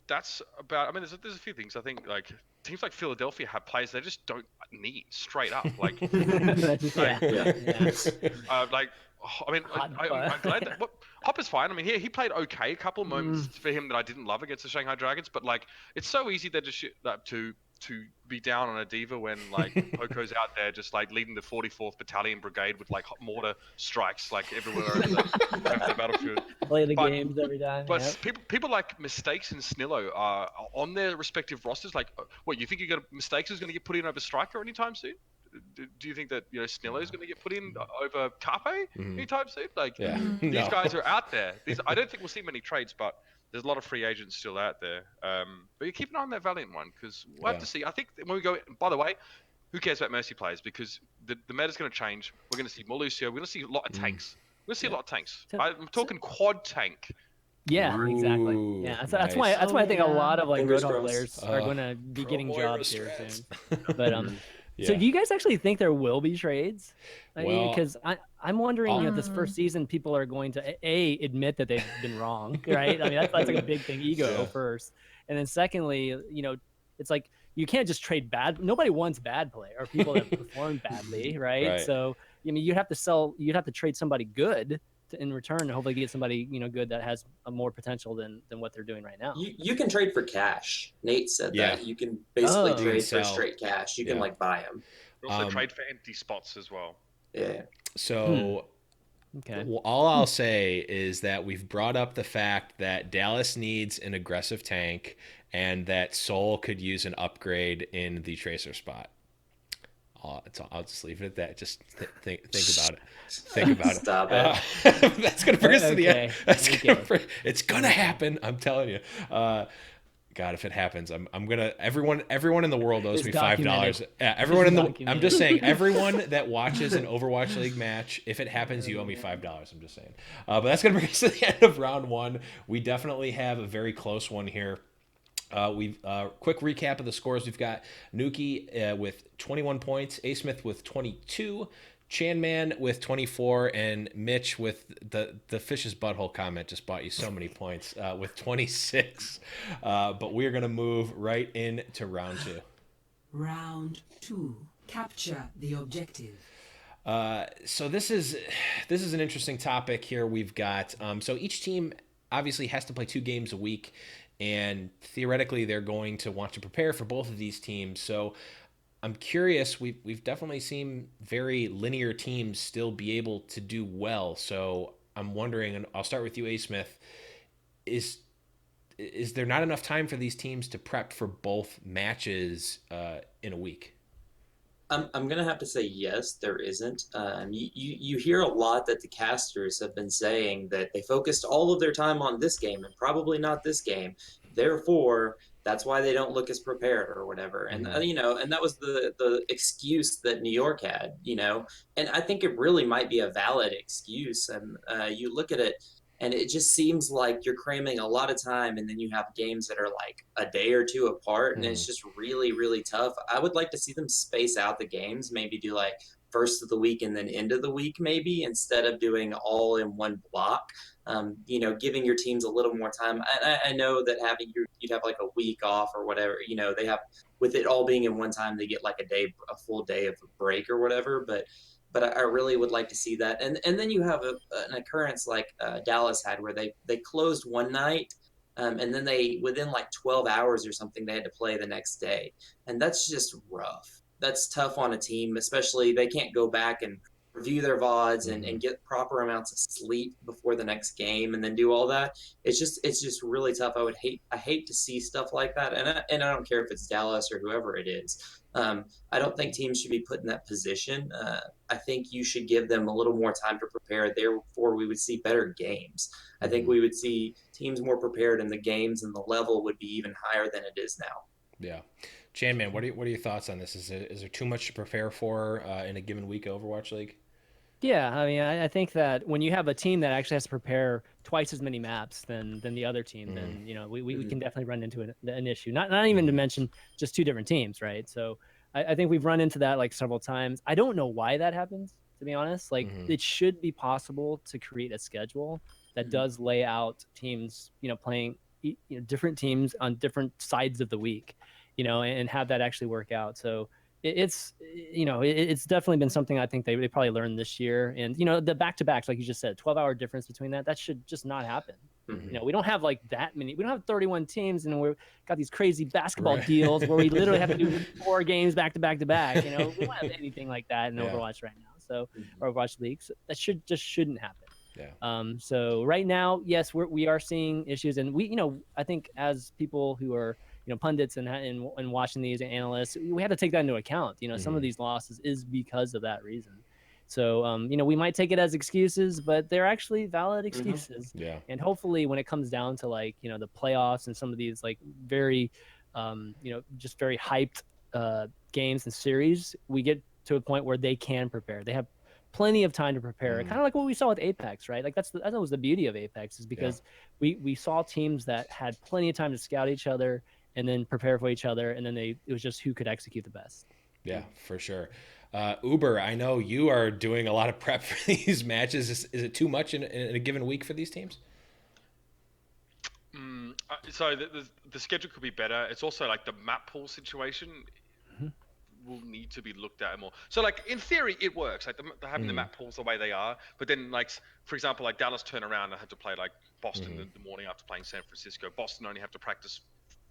That's about, I mean, there's a few things. I think like teams like Philadelphia have players they just don't need straight up. Like, I mean, I'm glad that Hopper's fine. I mean, he played okay. A couple of moments for him that I didn't love against the Shanghai Dragons, but like, it's so easy there to be down on a diva when like Poco's out there just like leading the 44th Battalion Brigade with like mortar strikes like everywhere over the battlefield. Play the games every time. But people like Mistakes and Snillo are on their respective rosters. Like, what you think Mistakes is going to get put in over Striker anytime soon? Do you think that Snillo is going to get put in over Carpe anytime soon? Like these guys are out there. I don't think we'll see many trades, but there's a lot of free agents still out there. But you keep an eye on that Valiant one because we'll have to see. I think when we go, by the way, who cares about Mercy players? Because the meta's going to change. We're going to see more Lucio. We're going to see a lot of tanks. We're going to see a lot of tanks. I'm talking quad tank Yeah, exactly. Ooh, Yeah, so that's why nice. I think a lot of like Fingers Roadhog crossed. players are going to be Pro getting boy jobs here strats. soon. But so Yeah. do you guys actually think there will be trades? I mean, Well, because I'm wondering, I'll- this first season, people are going to admit that they've been wrong, right? I mean, that's like a big thing, ego Yeah. first, and then secondly, it's like you can't just trade bad. Nobody wants bad play or people that perform badly, right? Right. So I mean, you'd have to trade somebody good in return, and hopefully get somebody good that has a more potential than what they're doing right now. You can trade for cash. Nate said Yeah. that you can basically Oh. You can trade for sell. straight cash. You can Yeah. like buy them. Also trade for empty spots as well. Yeah. So Okay. all I'll say is that we've brought up the fact that Dallas needs an aggressive tank and that Seoul could use an upgrade in the tracer spot. I'll just leave it at that. Just think about it. Think about Stop it. it. That's gonna bring us to the Okay. end. That's Okay. it's gonna happen. I'm telling you. God, if it happens, I'm gonna everyone in the world owes It's me $5. documented. Yeah, everyone in the I'm documented. just saying, everyone that watches an Overwatch League match, if it happens, you owe me $5. I'm just saying. But that's gonna bring us to the end of round one. We definitely have a very close one here. We've quick recap of the scores. We've got Noukky with 21 points, Asmith with 22, Chanman with 24, and Mitch with the fish's butthole comment just bought you so many points with 26. But we're gonna move right into round two. Round 2. Capture the objective. So this is an interesting topic here. We've got so each team obviously has to play 2 games a week, and theoretically they're going to want to prepare for both of these teams. So I'm curious. We've definitely seen very linear teams still be able to do well. So I'm wondering, and I'll start with you, Asmith. Is there not enough time for these teams to prep for both matches in a week? I'm gonna have to say yes, there isn't. You hear a lot that the casters have been saying that they focused all of their time on this game and probably not this game. Therefore, that's why they don't look as prepared or whatever. And and that was the excuse that New York had. And I think it really might be a valid excuse. And you look at it, and it just seems like you're cramming a lot of time, and then you have games that are like a day or two apart, and it's just really, really tough. I would like to see them space out the games, maybe do like first of the week and then end of the week, maybe, instead of doing all in one block. Giving your teams a little more time. I know that you'd have like a week off or whatever. They have, with it all being in one time, they get like a full day of break or whatever. But I really would like to see that. And then you have an occurrence like Dallas had, where they closed one night, and then within like 12 hours or something, they had to play the next day, and that's just rough. That's tough on a team, especially they can't go back and review their VODs and get proper amounts of sleep before the next game and then do all that. It's just really tough. I hate to see stuff like that, and I don't care if it's Dallas or whoever it is. I don't think teams should be put in that position. I think you should give them a little more time to prepare. Therefore, we would see better games. I think we would see teams more prepared, and the games and the level would be even higher than it is now. Yeah. Chanman, what are your thoughts on this? Is there too much to prepare for in a given week of Overwatch League? Yeah, I mean, I think that when you have a team that actually has to prepare twice as many maps than the other team, then we can definitely run into an issue. Not even to mention just 2 different teams, right? So I think we've run into that like several times. I don't know why that happens, to be honest. Like it should be possible to create a schedule that does lay out teams, playing different teams on different sides of the week, and have that actually work out. So it's definitely been something I think they probably learned this year. And the back-to-backs, like you just said, 12-hour difference between that should just not happen. We don't have like that many. We don't have 31 teams, and we've got these crazy basketball deals where we literally have to do 4 games back to back to back. We don't have anything like that in Overwatch right now. So Overwatch leagues, that shouldn't happen. Yeah. So right now, yes, we are seeing issues, and I think as people who are pundits and watching these analysts, we have to take that into account. Some of these losses is because of that reason. So we might take it as excuses, but they're actually valid excuses. Yeah. And hopefully, when it comes down to like the playoffs and some of these like very just very hyped games and series, we get to a point where they can prepare. They have plenty of time to prepare. Kind of like what we saw with Apex, right? Like that was the beauty of Apex, is because we saw teams that had plenty of time to scout each other and then prepare for each other, and then it was just who could execute the best. Yeah, for sure. Uber, I know you are doing a lot of prep for these matches. Is it too much in a given week for these teams? So the schedule could be better. It's also like the map pool situation will need to be looked at more. So like in theory it works, like having the map pools the way they are, but then like for example like Dallas turn around and had to play like Boston in the morning after playing San Francisco. Boston only have to practice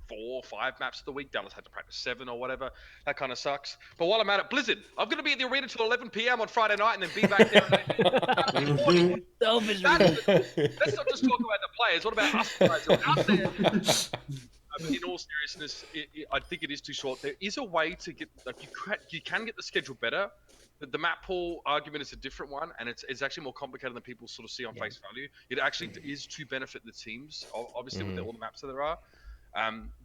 4 or 5 maps of the week. Dallas had to practice 7 or whatever. That kind of sucks. But while I'm at it, Blizzard, I'm going to be at the arena till 11 p.m. on Friday night and then be back there in the morning. Selfish. Let's not just talk about the players. What about us guys who are out there? In all seriousness, I think it is too short. There is a way to get, like, you can get the schedule better. The map pool argument is a different one, and it's actually more complicated than people sort of see on face value. It actually is to benefit the teams, obviously, with all the maps that there are.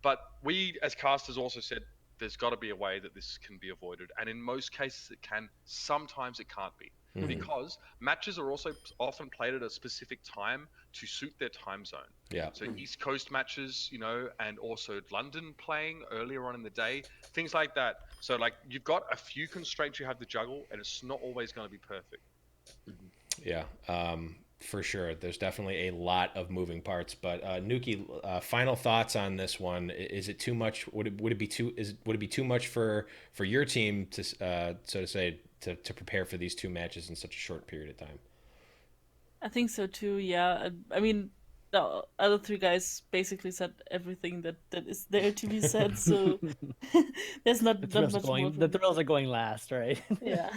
But we, as casters, also said there's got to be a way that this can be avoided. And in most cases, it can. Sometimes it can't be. Because matches are also often played at a specific time to suit their time zone. Yeah. So East Coast matches, you know, and also London playing earlier on in the day, things like that. So like you've got a few constraints you have to juggle, and it's not always going to be perfect. Yeah. For sure. There's definitely a lot of moving parts, but Noukky, final thoughts on this one. Is it too much? Would it be too much for your team to so to say to prepare for these 2 matches in such a short period of time? I think so too. Yeah. I mean, the other 3 guys basically said everything that is there to be said. So there's not much more. The thrills are going last, right? Yeah.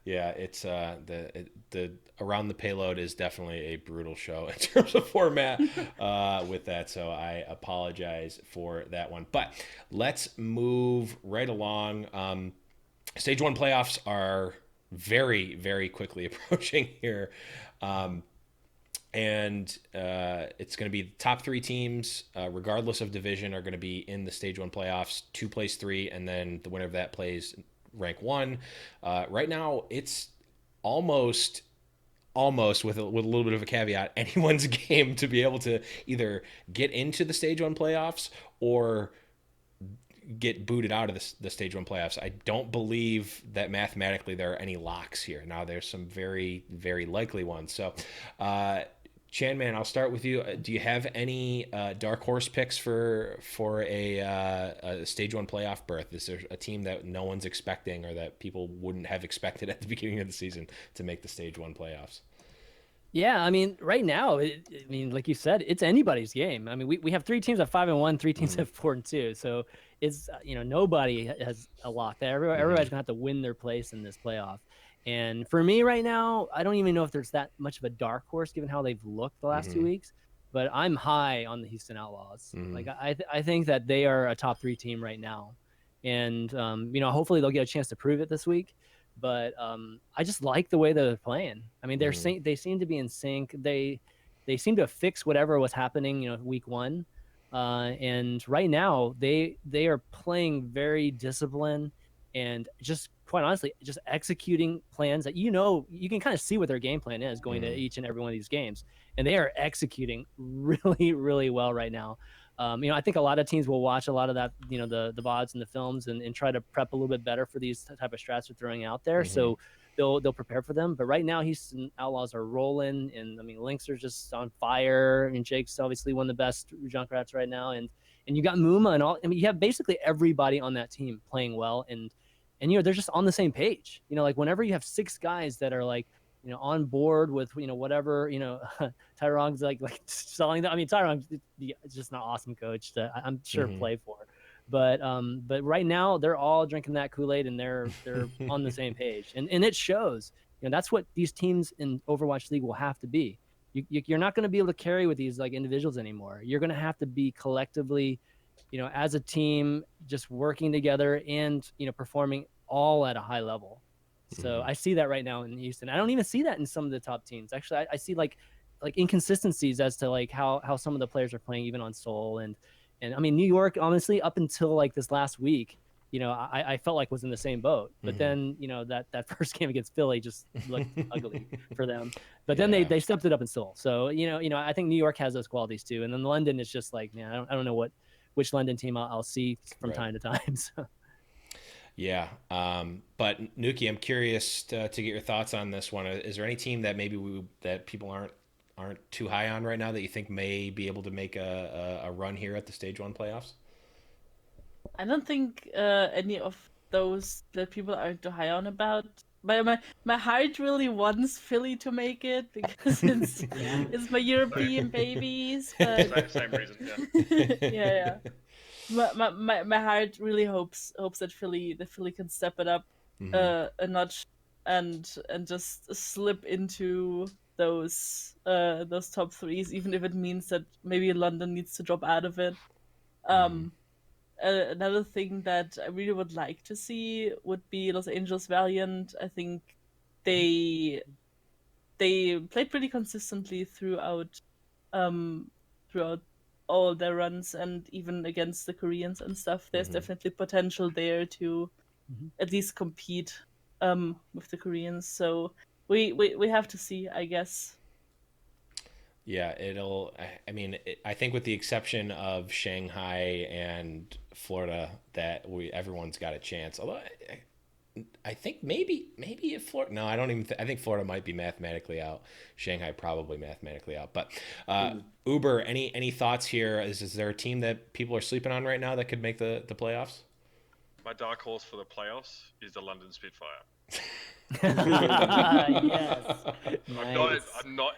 Yeah, it's the Around the Payload is definitely a brutal show in terms of format with that, so I apologize for that one. But let's move right along. Stage 1 playoffs are very, very quickly approaching here. And it's going to be the top 3 teams, regardless of division, are going to be in the Stage 1 playoffs. 2 plays 3, and then the winner of that plays rank 1. Right now, it's almost with a little bit of a caveat, anyone's game to be able to either get into the Stage 1 playoffs or get booted out of the Stage 1 playoffs. I don't believe that mathematically there are any locks here. Now, there's some very, very likely ones. So, Chanman, I'll start with you. Do you have any dark horse picks for a Stage 1 playoff berth? Is there a team that no one's expecting or that people wouldn't have expected at the beginning of the season to make the Stage 1 playoffs? Yeah, I mean, right now, like you said, it's anybody's game. I mean, we have 3 teams at 5-1, 3 teams at 4-2. So it's, nobody has a lock there. Everybody's gonna have to win their place in this playoff. And for me right now, I don't even know if there's that much of a dark horse given how they've looked the last 2 weeks. But I'm high on the Houston Outlaws. Like I think that they are a top 3 team right now, and hopefully they'll get a chance to prove it this week. But I just like the way they're playing. I mean, they seem to be in sync. They seem to fix whatever was happening, week 1. And right now they are playing very disciplined and just quite honestly, just executing plans that you can kind of see what their game plan is going to each and every one of these games, and they are executing really, really well right now. I think a lot of teams will watch a lot of that, the VODs and the films and try to prep a little bit better for these type of strats they're throwing out there. So they'll prepare for them. But right now, Houston Outlaws are rolling, and I mean, Lynx are just on fire, and Jake's obviously one of the best Junkrats right now, and you got Muma and all. I mean, you have basically everybody on that team playing well, and they're just on the same page. Like whenever you have 6 guys that are like, on board with, whatever, Tyron's like selling them. I mean, Tyron's just an awesome coach to, I'm sure, play for. But right now they're all drinking that Kool-Aid, and they're on the same page. And it shows. That's what these teams in Overwatch League will have to be. You're not going to be able to carry with these like individuals anymore. You're going to have to be collectively, as a team, just working together and, performing all at a high level. So I see that right now in Houston. I don't even see that in some of the top teams. Actually, I see like inconsistencies as to like how some of the players are playing even on Seoul. And I mean, New York, honestly, up until like this last week, I felt like was in the same boat. But then, that first game against Philly just looked ugly for them. But then they stepped it up in Seoul. So, I think New York has those qualities too. And then London is just like, man, I don't know which London team I'll see from time to time. So. Yeah. But Noukky, I'm curious to get your thoughts on this one. Is there any team that maybe that people aren't too high on right now that you think may be able to make a run here at the Stage 1 playoffs? I don't think any of those that people aren't too high on about. My heart really wants Philly to make it because it's my European babies. But... Same reason, yeah. My heart really hopes that Philly can step it up a notch and just slip into those top threes, even if it means that maybe London needs to drop out of it. Another thing that I really would like to see would be Los Angeles Valiant. I think they played pretty consistently throughout all their runs, and even against the Koreans and stuff. There's definitely potential there to at least compete with the Koreans. So we have to see, I guess. Yeah, I think with the exception of Shanghai and Florida, that everyone's got a chance. Although I think maybe if Florida, no, I don't even. I think Florida might be mathematically out. Shanghai probably mathematically out. But Uber, any thoughts here? Is there a team that people are sleeping on right now that could make the playoffs? My dark horse for the playoffs is the London Spitfire. Yes. I'm not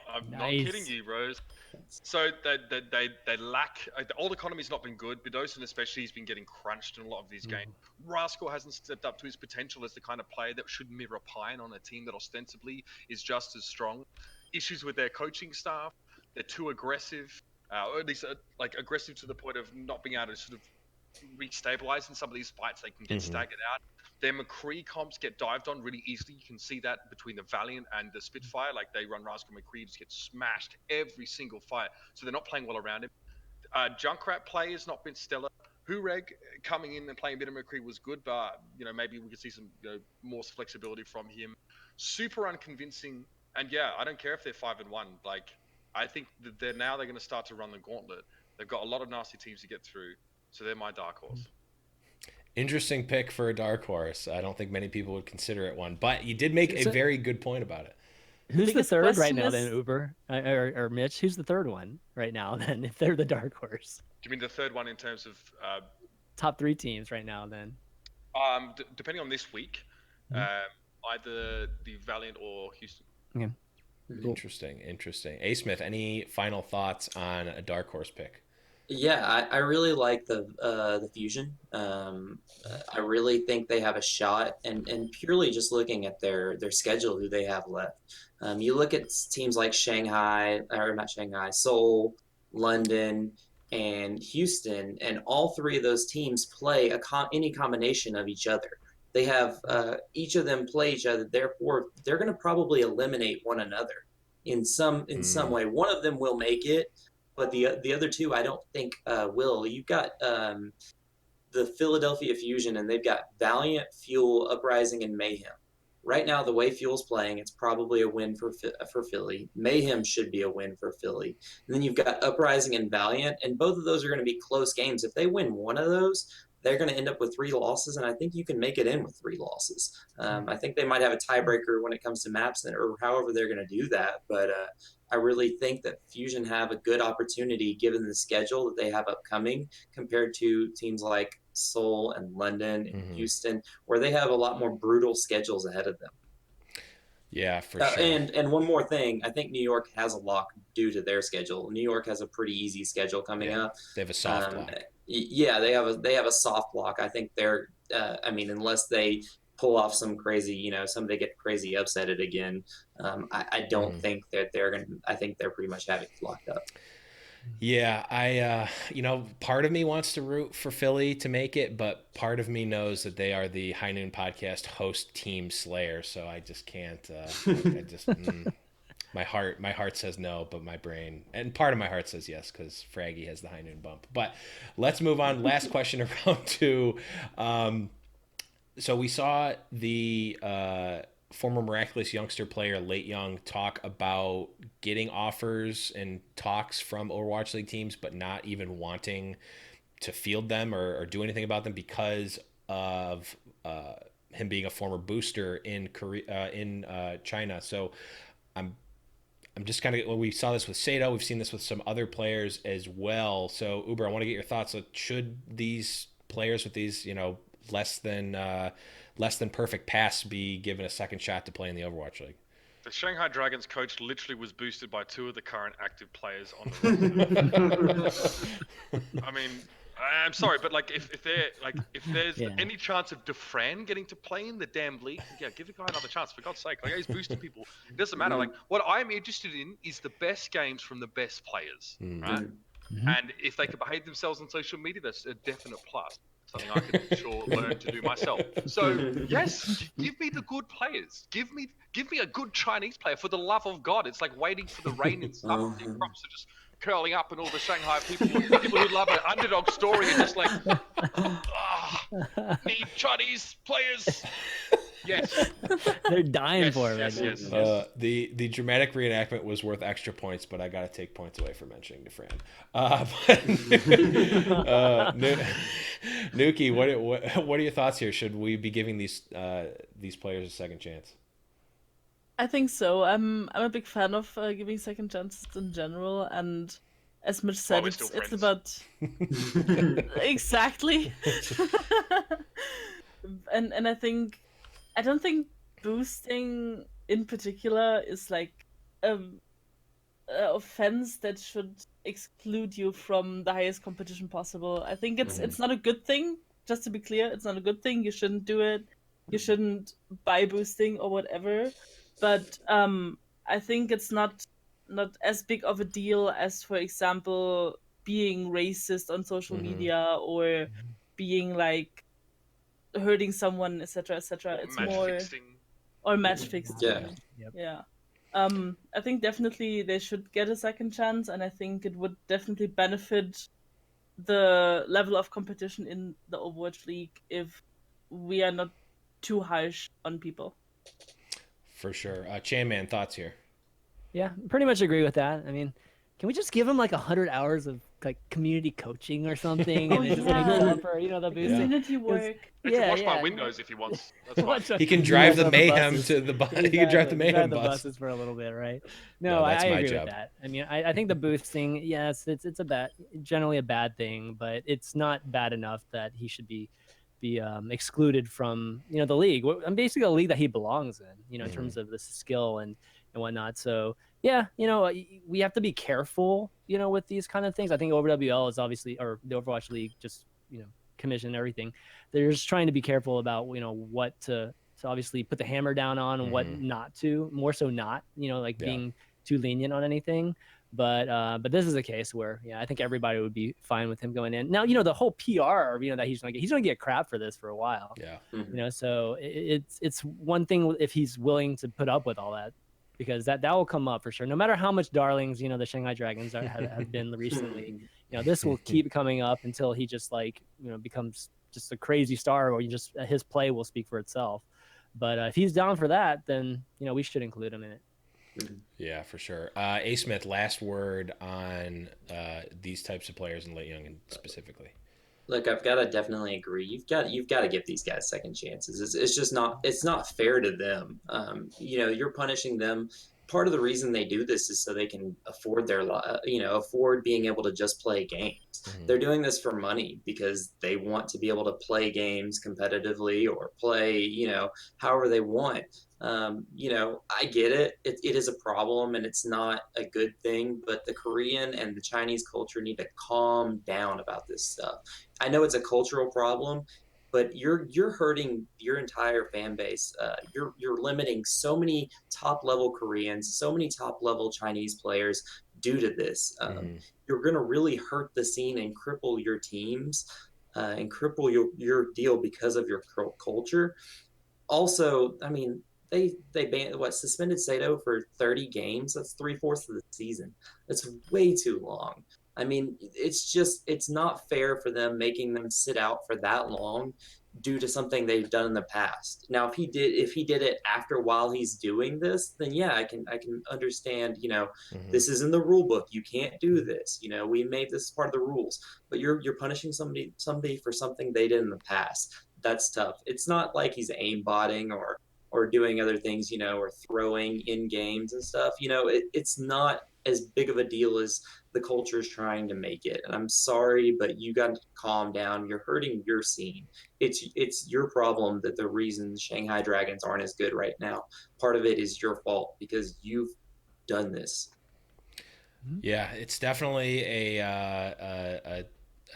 kidding you, bros. So they lack. The old economy's not been good. Bidosin especially has been getting crunched in a lot of these games. Rascal hasn't stepped up to his potential as the kind of player that should mirror Pine on a team that ostensibly is just as strong. Issues with their coaching staff. They're too aggressive, or at least aggressive to the point of not being able to sort of restabilize in some of these fights. They can get staggered out. Their McCree comps get dived on really easily. You can see that between the Valiant and the Spitfire. Like, they run Rascal McCree, just get smashed every single fight. So they're not playing well around him. Junkrat play has not been stellar. Hureg coming in and playing a bit of McCree was good, but maybe we could see some more flexibility from him. Super unconvincing, and yeah, I don't care if they're 5-1. Like, I think that they're going to start to run the gauntlet. They've got a lot of nasty teams to get through, so they're my dark horse. Interesting pick for a dark horse. I don't think many people would consider it one, but you did make a very good point about it. Who's the third right now then, Uber? Or Mitch? Who's the third one right now then, if they're the dark horse? Do you mean the third one in terms of... top three teams right now then? Depending on this week, either the Valiant or Houston. Okay. Cool. Interesting. Asmith, any final thoughts on a dark horse pick? Yeah, I really like the Fusion. I really think they have a shot, and purely just looking at their schedule, who they have left. You look at teams like Seoul, London, and Houston, and all three of those teams play any combination of each other. They have each of them play each other. Therefore, they're going to probably eliminate one another in some way. One of them will make it, but the other two, I don't think will. You've got the Philadelphia Fusion, and they've got Valiant, FOWL, Uprising, and Mayhem. Right now, the way FOWL's playing, it's probably a win for Philly. Mayhem should be a win for Philly. And then you've got Uprising and Valiant, and both of those are going to be close games. If they win one of those, they're going to end up with 3 losses, and I think you can make it in with 3 losses. I think they might have a tiebreaker when it comes to maps, or however they're going to do that. But I really think that Fusion have a good opportunity given the schedule that they have upcoming compared to teams like Seoul and London and Houston, where they have a lot more brutal schedules ahead of them. Yeah, for sure. And one more thing, I think New York has a lock due to their schedule. New York has a pretty easy schedule coming up. They have a soft block. Yeah, they have a soft block. I think they're unless they pull off some crazy, somebody get crazy upsetted again. I don't think that they're going to. I think they're pretty much having it locked up. Yeah, I part of me wants to root for Philly to make it, but part of me knows that they are the High Noon Podcast host team slayer, so I just can't. My heart says no, but my brain and part of my heart says yes because Fraggy has the High Noon bump. But let's move on. Last question around to So we saw the former miraculous youngster player Late Young talk about getting offers and talks from Overwatch League teams, but not even wanting to field them or do anything about them because of him being a former booster in Korea, in China. So I'm just kind of, well, we saw this with Sato. We've seen this with some other players as well. So Uber, I want to get your thoughts. So should these players with these, less than perfect pass be given a second shot to play in the Overwatch League? The Shanghai Dragons coach literally was boosted by 2 of the current active players on the roster. I mean, I'm sorry, but like if there's any chance of Defran getting to play in the damn league, give the guy another chance, for God's sake. Like, he's boosting people. It doesn't matter. Like, what I'm interested in is the best games from the best players, right? And if they can behave themselves on social media, that's a definite plus. Something I could sure learn to do myself. So yes, give me the good players. Give me a good Chinese player, for the love of God. It's like waiting for the rain in summer. The crops are just curling up, and all the Shanghai people who love an underdog story are just like, need Chinese players. Yes. They're dying for it. Yes. The dramatic reenactment was worth extra points, but I got to take points away for mentioning Defran. Noukky, what are your thoughts here? Should we be giving these players a second chance? I think so. I'm a big fan of giving second chances in general, and as Mitch said, it's about exactly. and I don't think boosting in particular is like an offense that should exclude you from the highest competition possible. I think it's not a good thing. Just to be clear, it's not a good thing. You shouldn't do it. You shouldn't buy boosting or whatever. But I think it's not as big of a deal as, for example, being racist on social media or being like hurting someone, etc., etc. It's more or match fixing. Yeah. I think definitely they should get a second chance, and I think it would definitely benefit the level of competition in the Overwatch League if we are not too harsh on people. For sure. Chanman, thoughts here? Yeah, pretty much agree with that. I mean, can we just give him like 100 hours of like community coaching or something? And just make up for, the boosting? Community work. He can watch my windows if he wants. That's fine. He can drive the mayhem to the bus. He can drive the mayhem the bus. buses for a little bit, right? No, I agree with that. I mean, I think the boosting, yes, it's generally a bad thing, but it's not bad enough that he should be excluded from the league. I'm basically a league that he belongs in, in terms of the skill and whatnot. So yeah, we have to be careful, with these kind of things. I think OWL is obviously, or the Overwatch League, just commission and everything. They're just trying to be careful about what to obviously put the hammer down on and what not to. More so not, being too lenient on anything. But this is a case where I think everybody would be fine with him going in. Now the whole PR that he's gonna get crap for this for a while. Yeah. So it's one thing if he's willing to put up with all that, because that will come up for sure. No matter how much darlings the Shanghai Dragons have been recently, this will keep coming up until he just becomes just a crazy star, or his play will speak for itself. But if he's down for that, then we should include him in it. Yeah, for sure. Asmith, last word on these types of players and Late Young specifically. Look, I've got to definitely agree. You've got to give these guys second chances. It's just not fair to them. You're punishing them. Part of the reason they do this is so they can afford afford being able to just play games. They're doing this for money because they want to be able to play games competitively or play, however they want. I get it. It is a problem and it's not a good thing, but the Korean and the Chinese culture need to calm down about this stuff. I know it's a cultural problem, but you're hurting your entire fan base. You're limiting so many top level Koreans, so many top level Chinese players due to this. You're going to really hurt the scene and cripple your teams and cripple your deal because of your culture. Also, I mean, they suspended Sato for 30 games. That's 3/4 of the season. That's way too long. I mean, it's not fair for them making them sit out for that long due to something they've done in the past. Now, if he did it after while he's doing this, then yeah, I can understand, this is in the rule book. You can't do this. We made this part of the rules. But you're punishing somebody for something they did in the past. That's tough. It's not like he's aimbotting or doing other things, or throwing in games and stuff. It's not as big of a deal as the culture is trying to make it. And I'm sorry, but you got to calm down. You're hurting your scene. It's your problem that the reason Shanghai Dragons aren't as good right now. Part of it is your fault because you've done this. Yeah, it's definitely a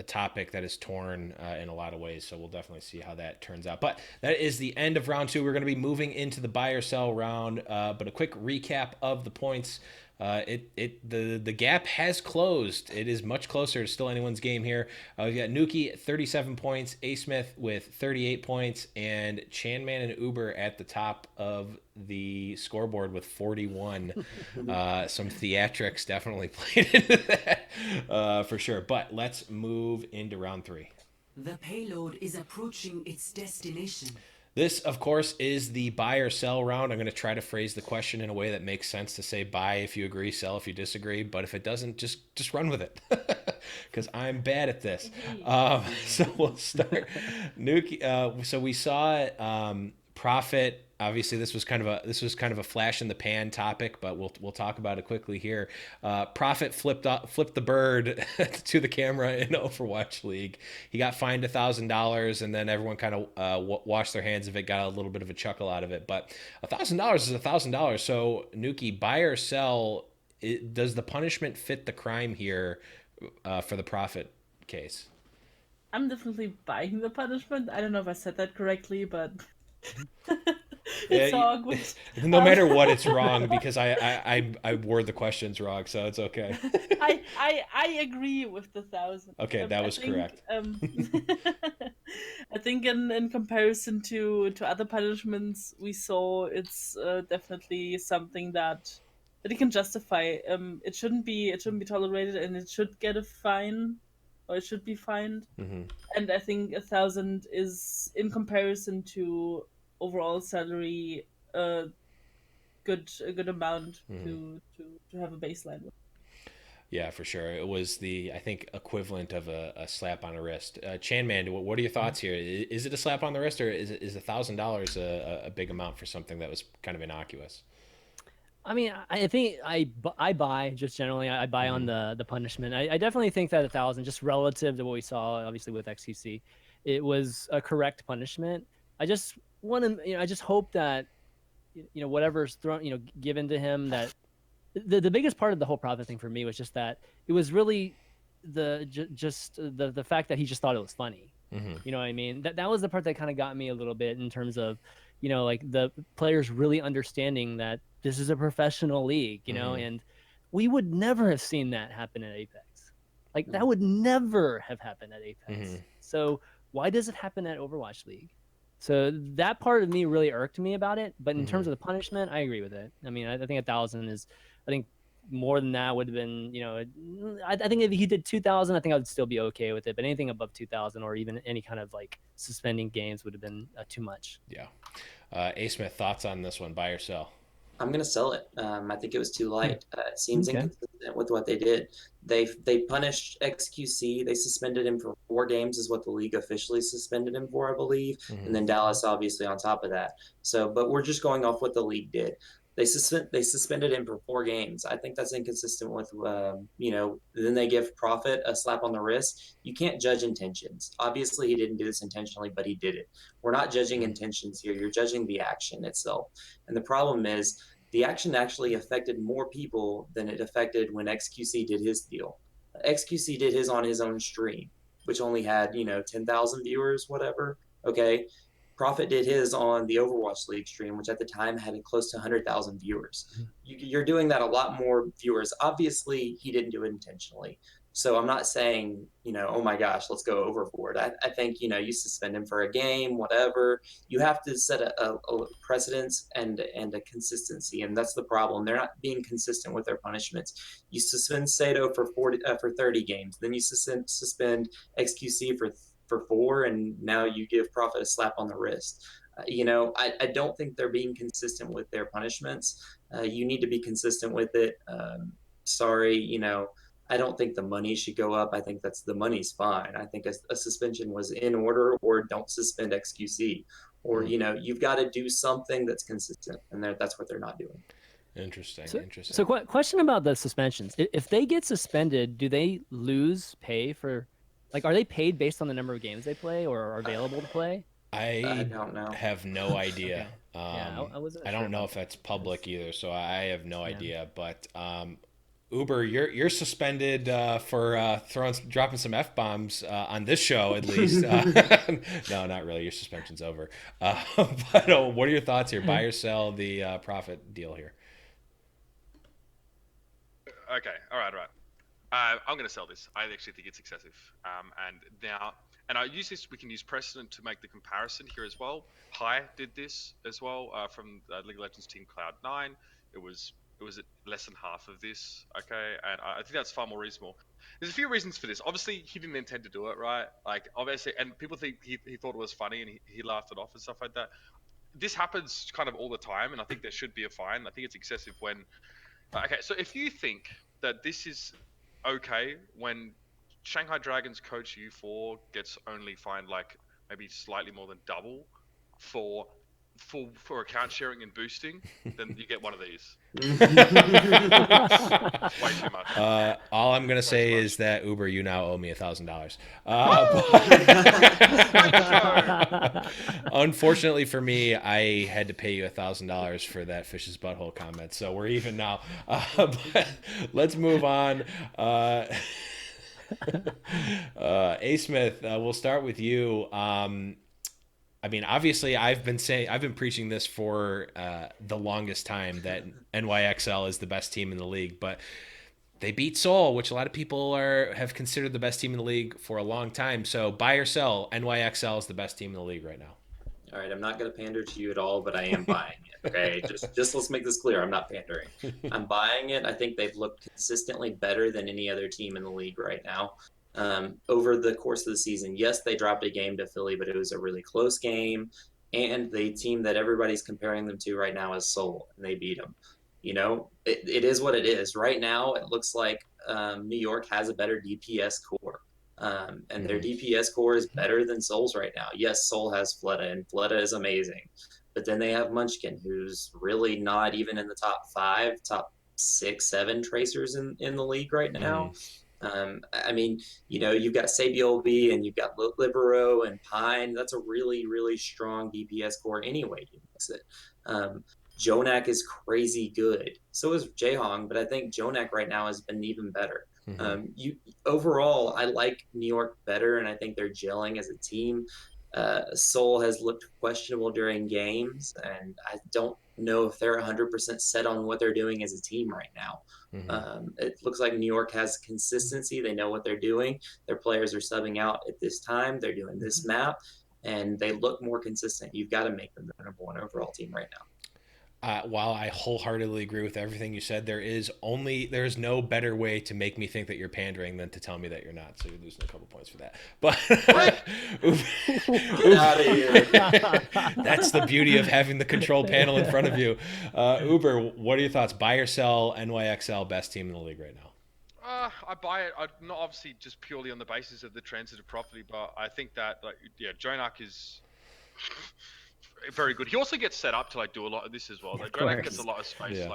topic that is torn in a lot of ways. So we'll definitely see how that turns out. But that is the end of round 2. We're going to be moving into the buy or sell round. But a quick recap of the points. The gap has closed. It is much closer. It's still anyone's game here. We've got Noukky at 37 points, Asmith with 38 points, and Chanman and Uber at the top of the scoreboard with 41. Some theatrics definitely played into that for sure. But let's move into round 3. The payload is approaching its destination. This, of course, is the buy or sell round. I'm going to try to phrase the question in a way that makes sense to say buy if you agree, sell if you disagree. But if it doesn't, just run with it because I'm bad at this. So we'll start. Noukky. So we saw Profit. Obviously, this was kind of a flash in the pan topic, but we'll talk about it quickly here. Profit flipped the bird to the camera in Overwatch League. He got fined $1,000, and then everyone kind of washed their hands of it, got a little bit of a chuckle out of it. But $1,000 is $1,000. So Noukky, buy or sell? Does the punishment fit the crime here for the Profit case? I'm definitely buying the punishment. I don't know if I said that correctly, but it's all good. No matter what, it's wrong because I word the questions wrong, so it's okay. I agree with the 1,000. Okay, that was correct. I think in comparison to other punishments we saw, it's definitely something that you can justify. It shouldn't be tolerated, and it should get a fine, or it should be fined. Mm-hmm. And I think 1,000 is, in comparison to overall salary, a good amount to have a baseline with. Yeah, for sure. It was I think, equivalent of a slap on the wrist. Chanman, what are your thoughts here? Is it a slap on the wrist, or is $1,000 a big amount for something that was kind of innocuous? I mean, I think I buy, just generally, I buy on the punishment. I definitely think that 1,000, just relative to what we saw, obviously, with XQC, it was a correct punishment. I just want to, I just hope that, whatever's thrown, given to him, that the biggest part of the whole Profit thing for me was just that it was really the fact that he just thought it was funny. Mm-hmm. You know what I mean? That was the part that kind of got me a little bit, in terms of, like the players really understanding that this is a professional league, and we would never have seen that happen at Apex. Like, that would never have happened at Apex. So why does it happen at Overwatch League? So that part of me really irked me about it. But in terms of the punishment, I agree with it. I mean, I think 1,000 is, I think more than that would have been, I think if he did 2,000, I think I would still be okay with it. But anything above 2,000, or even any kind of like suspending games, would have been too much. Yeah. Asmith, thoughts on this one, buy or sell? I'm gonna sell it. I think it was too light. It seems inconsistent with what they did. They punished XQC. They suspended him for 4 games, is what the league officially suspended him for, I believe. And then Dallas, obviously, on top of that. So, but we're just going off what the league did. They suspended him for 4 games. I think that's inconsistent with, then they give Profit a slap on the wrist. You can't judge intentions. Obviously, he didn't do this intentionally, but he did it. We're not judging intentions here. You're judging the action itself. And the problem is, the action actually affected more people than it affected when XQC did his deal. XQC did his on his own stream, which only had, 10,000 viewers, whatever. Okay. Profit did his on the Overwatch League stream, which at the time had close to 100,000 viewers. You're doing that a lot more viewers. Obviously, he didn't do it intentionally. So I'm not saying, oh my gosh, let's go overboard. I think, you suspend him for a game, whatever. You have to set a precedence and a consistency, and that's the problem. They're not being consistent with their punishments. You suspend Sato for 30 games, then you suspend XQC for 4, and now you give Prophet a slap on the wrist. I don't think they're being consistent with their punishments. You need to be consistent with it. Sorry, I don't think the money should go up. I think the money's fine. I think a suspension was in order, or don't suspend XQC, or you've got to do something that's consistent, and that's what they're not doing. Interesting. So question about the suspensions. If they get suspended, do they lose pay for, like, are they paid based on the number of games they play or are available to play? I don't know. have no idea. Okay. I don't know if that's public either, so I have no idea. But Uber, you're suspended for dropping some F-bombs on this show, at least. No, not really. Your suspension's over. But what are your thoughts here? Buy or sell the Prophet deal here? Okay, all right. I'm going to sell this. I actually think it's excessive. And I use this. We can use precedent to make the comparison here as well. Pi did this as well from League of Legends team Cloud9. It was at less than half of this. Okay, and I think that's far more reasonable. There's a few reasons for this. Obviously, he didn't intend to do it, right? Like, obviously, and people think he thought it was funny and he laughed it off and stuff like that. This happens kind of all the time, and I think there should be a fine. I think it's excessive when. Okay, so if you think that this is okay when Shanghai Dragons coach U4 gets only fined like maybe slightly more than double for account sharing and boosting, then you get one of these. Way too much. All I'm gonna say is that Uber, you now owe me $1,000. Unfortunately for me, I had to pay you $1,000 for that fish's butthole comment, so we're even now. But let's move on. Asmith, we'll start with you. I mean, obviously, I've been preaching this for the longest time that NYXL is the best team in the league, but they beat Seoul, which a lot of people have considered the best team in the league for a long time. So buy or sell, NYXL is the best team in the league right now. All right, I'm not going to pander to you at all, but I am buying it. Okay, just let's make this clear. I'm not pandering. I'm buying it. I think they've looked consistently better than any other team in the league right now. Over the course of the season, yes, they dropped a game to Philly, but it was a really close game. And the team that everybody's comparing them to right now is Seoul, and they beat them. It is what it is. Right now, it looks like New York has a better DPS core. And their DPS core is better than Seoul's right now. Yes, Seoul has Fleta, and Fleta is amazing. But then they have Munchkin, who's really not even in the top 5, top 6, 7 tracers in the league right now. I mean, you've got Sabiol and you've got Libero and Pine. That's a really, really strong DPS core anyway. You mix it. Jonak is crazy good. So is Jaehong, but I think Jonak right now has been even better. Overall, I like New York better, and I think they're gelling as a team. Seoul has looked questionable during games, and I don't know if they're 100% set on what they're doing as a team right now. It looks like New York has consistency. They know what they're doing. Their players are subbing out at this time. They're doing this map, and they look more consistent. You've got to make them the number 1 overall team right now. While I wholeheartedly agree with everything you said, there is no better way to make me think that you're pandering than to tell me that you're not. So you're losing a couple points for that. But Get out of here. That's the beauty of having the control panel in front of you. Uber, what are your thoughts? Buy or sell NYXL best team in the league right now? I buy it. Not obviously just purely on the basis of the transitive property, but I think that Jonak is very good. He also gets set up to do a lot of this as well. Jonak gets a lot of space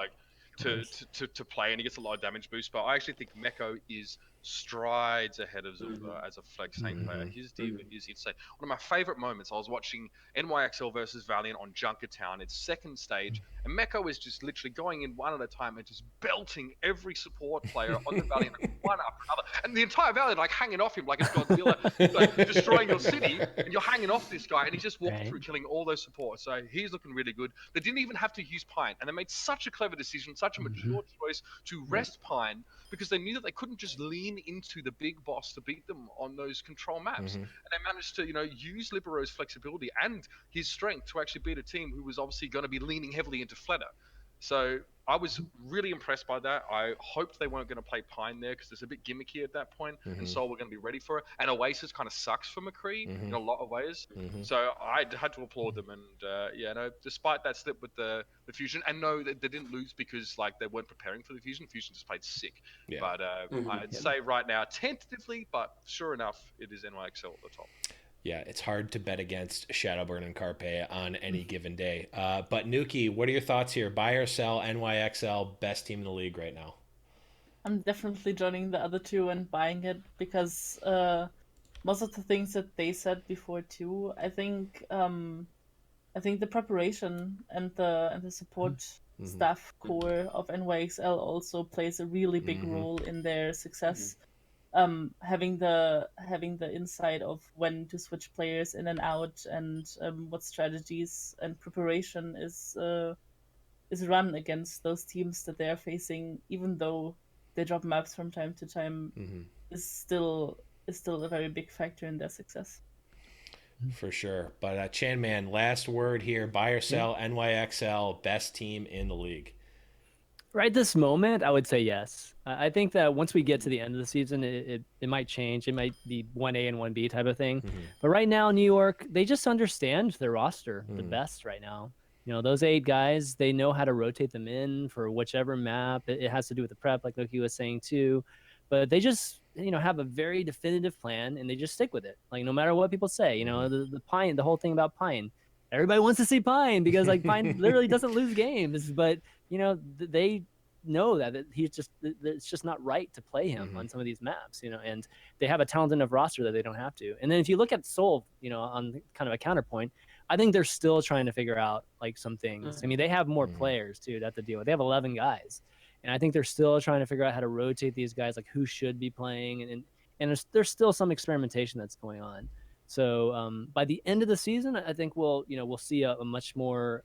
to play, and he gets a lot of damage boost. But I actually think Meko is strides ahead of Zulba as a flex tank player. His diva is insane. One of my favorite moments, I was watching NYXL versus Valiant on Junkertown. It's second stage, and Meko is just literally going in one at a time and just belting every support player on the Valiant one after another. And the entire valley, like, hanging off him like it's Godzilla, like, destroying your city, and you're hanging off this guy, and he's just walking through, killing all those supports. So he's looking really good. They didn't even have to use Pine, and they made such a clever decision, such a mature choice to rest Pine, because they knew that they couldn't just lean into the big boss to beat them on those control maps. And they managed to, use Libero's flexibility and his strength to actually beat a team who was obviously going to be leaning heavily into Fleta. So I was really impressed by that. I hoped they weren't going to play Pine there because it's a bit gimmicky at that point, and Seoul were going to be ready for it. And Oasis kind of sucks for McCree in a lot of ways. So I had to applaud them. And despite that slip with the Fusion, and no, they didn't lose because like they weren't preparing for the Fusion. Fusion just played sick. Yeah. But I'd say right now, tentatively, but sure enough, it is NYXL at the top. Yeah, it's hard to bet against Shadowburn and Carpe on any given day. But Noukky, what are your thoughts here? Buy or sell NYXL, best team in the league right now? I'm definitely joining the other two and buying it because most of the things that they said before too. I think the preparation and the support staff core of NYXL also plays a really big role in their success. Having the insight of when to switch players in and out and what strategies and preparation is run against those teams that they are facing, even though they drop maps from time to time, is still a very big factor in their success. For sure. But Chanman, last word here: buy or sell NYXL, best team in the league. Right this moment, I would say yes. I think that once we get to the end of the season, it might change. It might be 1A and 1B type of thing. But right now, New York, they just understand their roster the best right now. Those 8 guys, they know how to rotate them in for whichever map. It has to do with the prep, like Noukky was saying too. But they just, have a very definitive plan, and they just stick with it. Like, no matter what people say, the Pine, the whole thing about Pine. Everybody wants to see Pine because, like, Pine literally doesn't lose games. But, they know that it's just not right to play him on some of these maps, and they have a talented enough roster that they don't have to. And then if you look at Seoul, on kind of a counterpoint, I think they're still trying to figure out like some things. I mean, they have more players too to have to deal with. They have 11 guys, and I think they're still trying to figure out how to rotate these guys, like who should be playing, and there's still some experimentation that's going on. So by the end of the season, I think we'll see a much more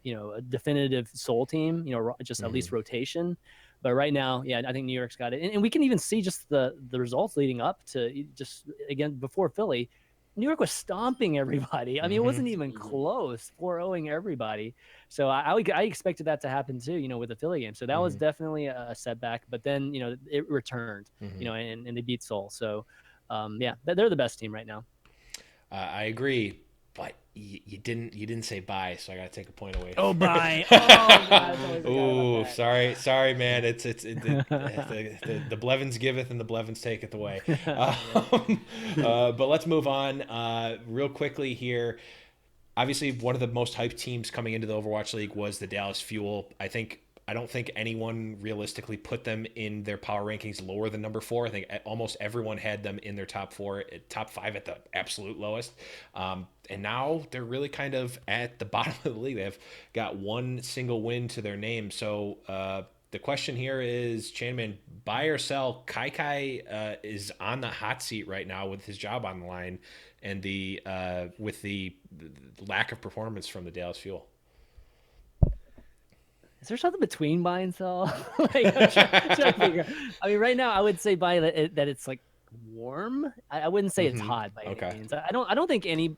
a definitive Seoul team, just at least rotation. But right now, I think New York's got it. And we can even see just the results leading up to just, again, before Philly, New York was stomping everybody. I mean, it wasn't even close, 4-0ing everybody. So I expected that to happen too, with the Philly game. So that was definitely a setback. But then, it returned, and they beat Seoul. So, they're the best team right now. I agree. But you didn't say buy, so I gotta take a point away. Oh, buy! Oh, God, ooh, sorry, man. It's the Blevins giveth and the Blevins taketh away. But let's move on real quickly here. Obviously, one of the most hyped teams coming into the Overwatch League was the Dallas FOWL. I don't think anyone realistically put them in their power rankings lower than number 4. I think almost everyone had them in their top 4, top 5 at the absolute lowest. And now they're really kind of at the bottom of the league. They've got one single win to their name. So the question here is, Chanman, buy or sell? Kai is on the hot seat right now with his job on the line, and with the lack of performance from the Dallas FOWL. Is there something between buy and sell? I'm trying to figure out. I mean, right now, I would say buy that it's like warm. I wouldn't say it's hot by any means. I don't think any.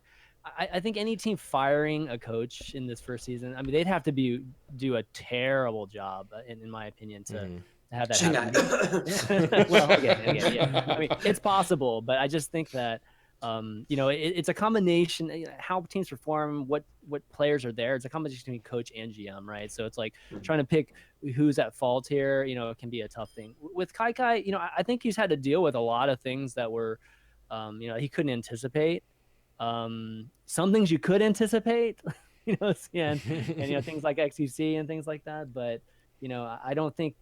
I think any team firing a coach in this first season, I mean, they'd have to do a terrible job, in my opinion, to have that happen. Well, yeah. I mean, it's possible, but I just think that it's a combination. How teams perform, what players are there. It's a combination between coach and GM, right? So it's like trying to pick who's at fault here. It can be a tough thing. With Kai, I think he's had to deal with a lot of things that were, he couldn't anticipate. Some things you could anticipate, and things like XUC and things like that. But I don't think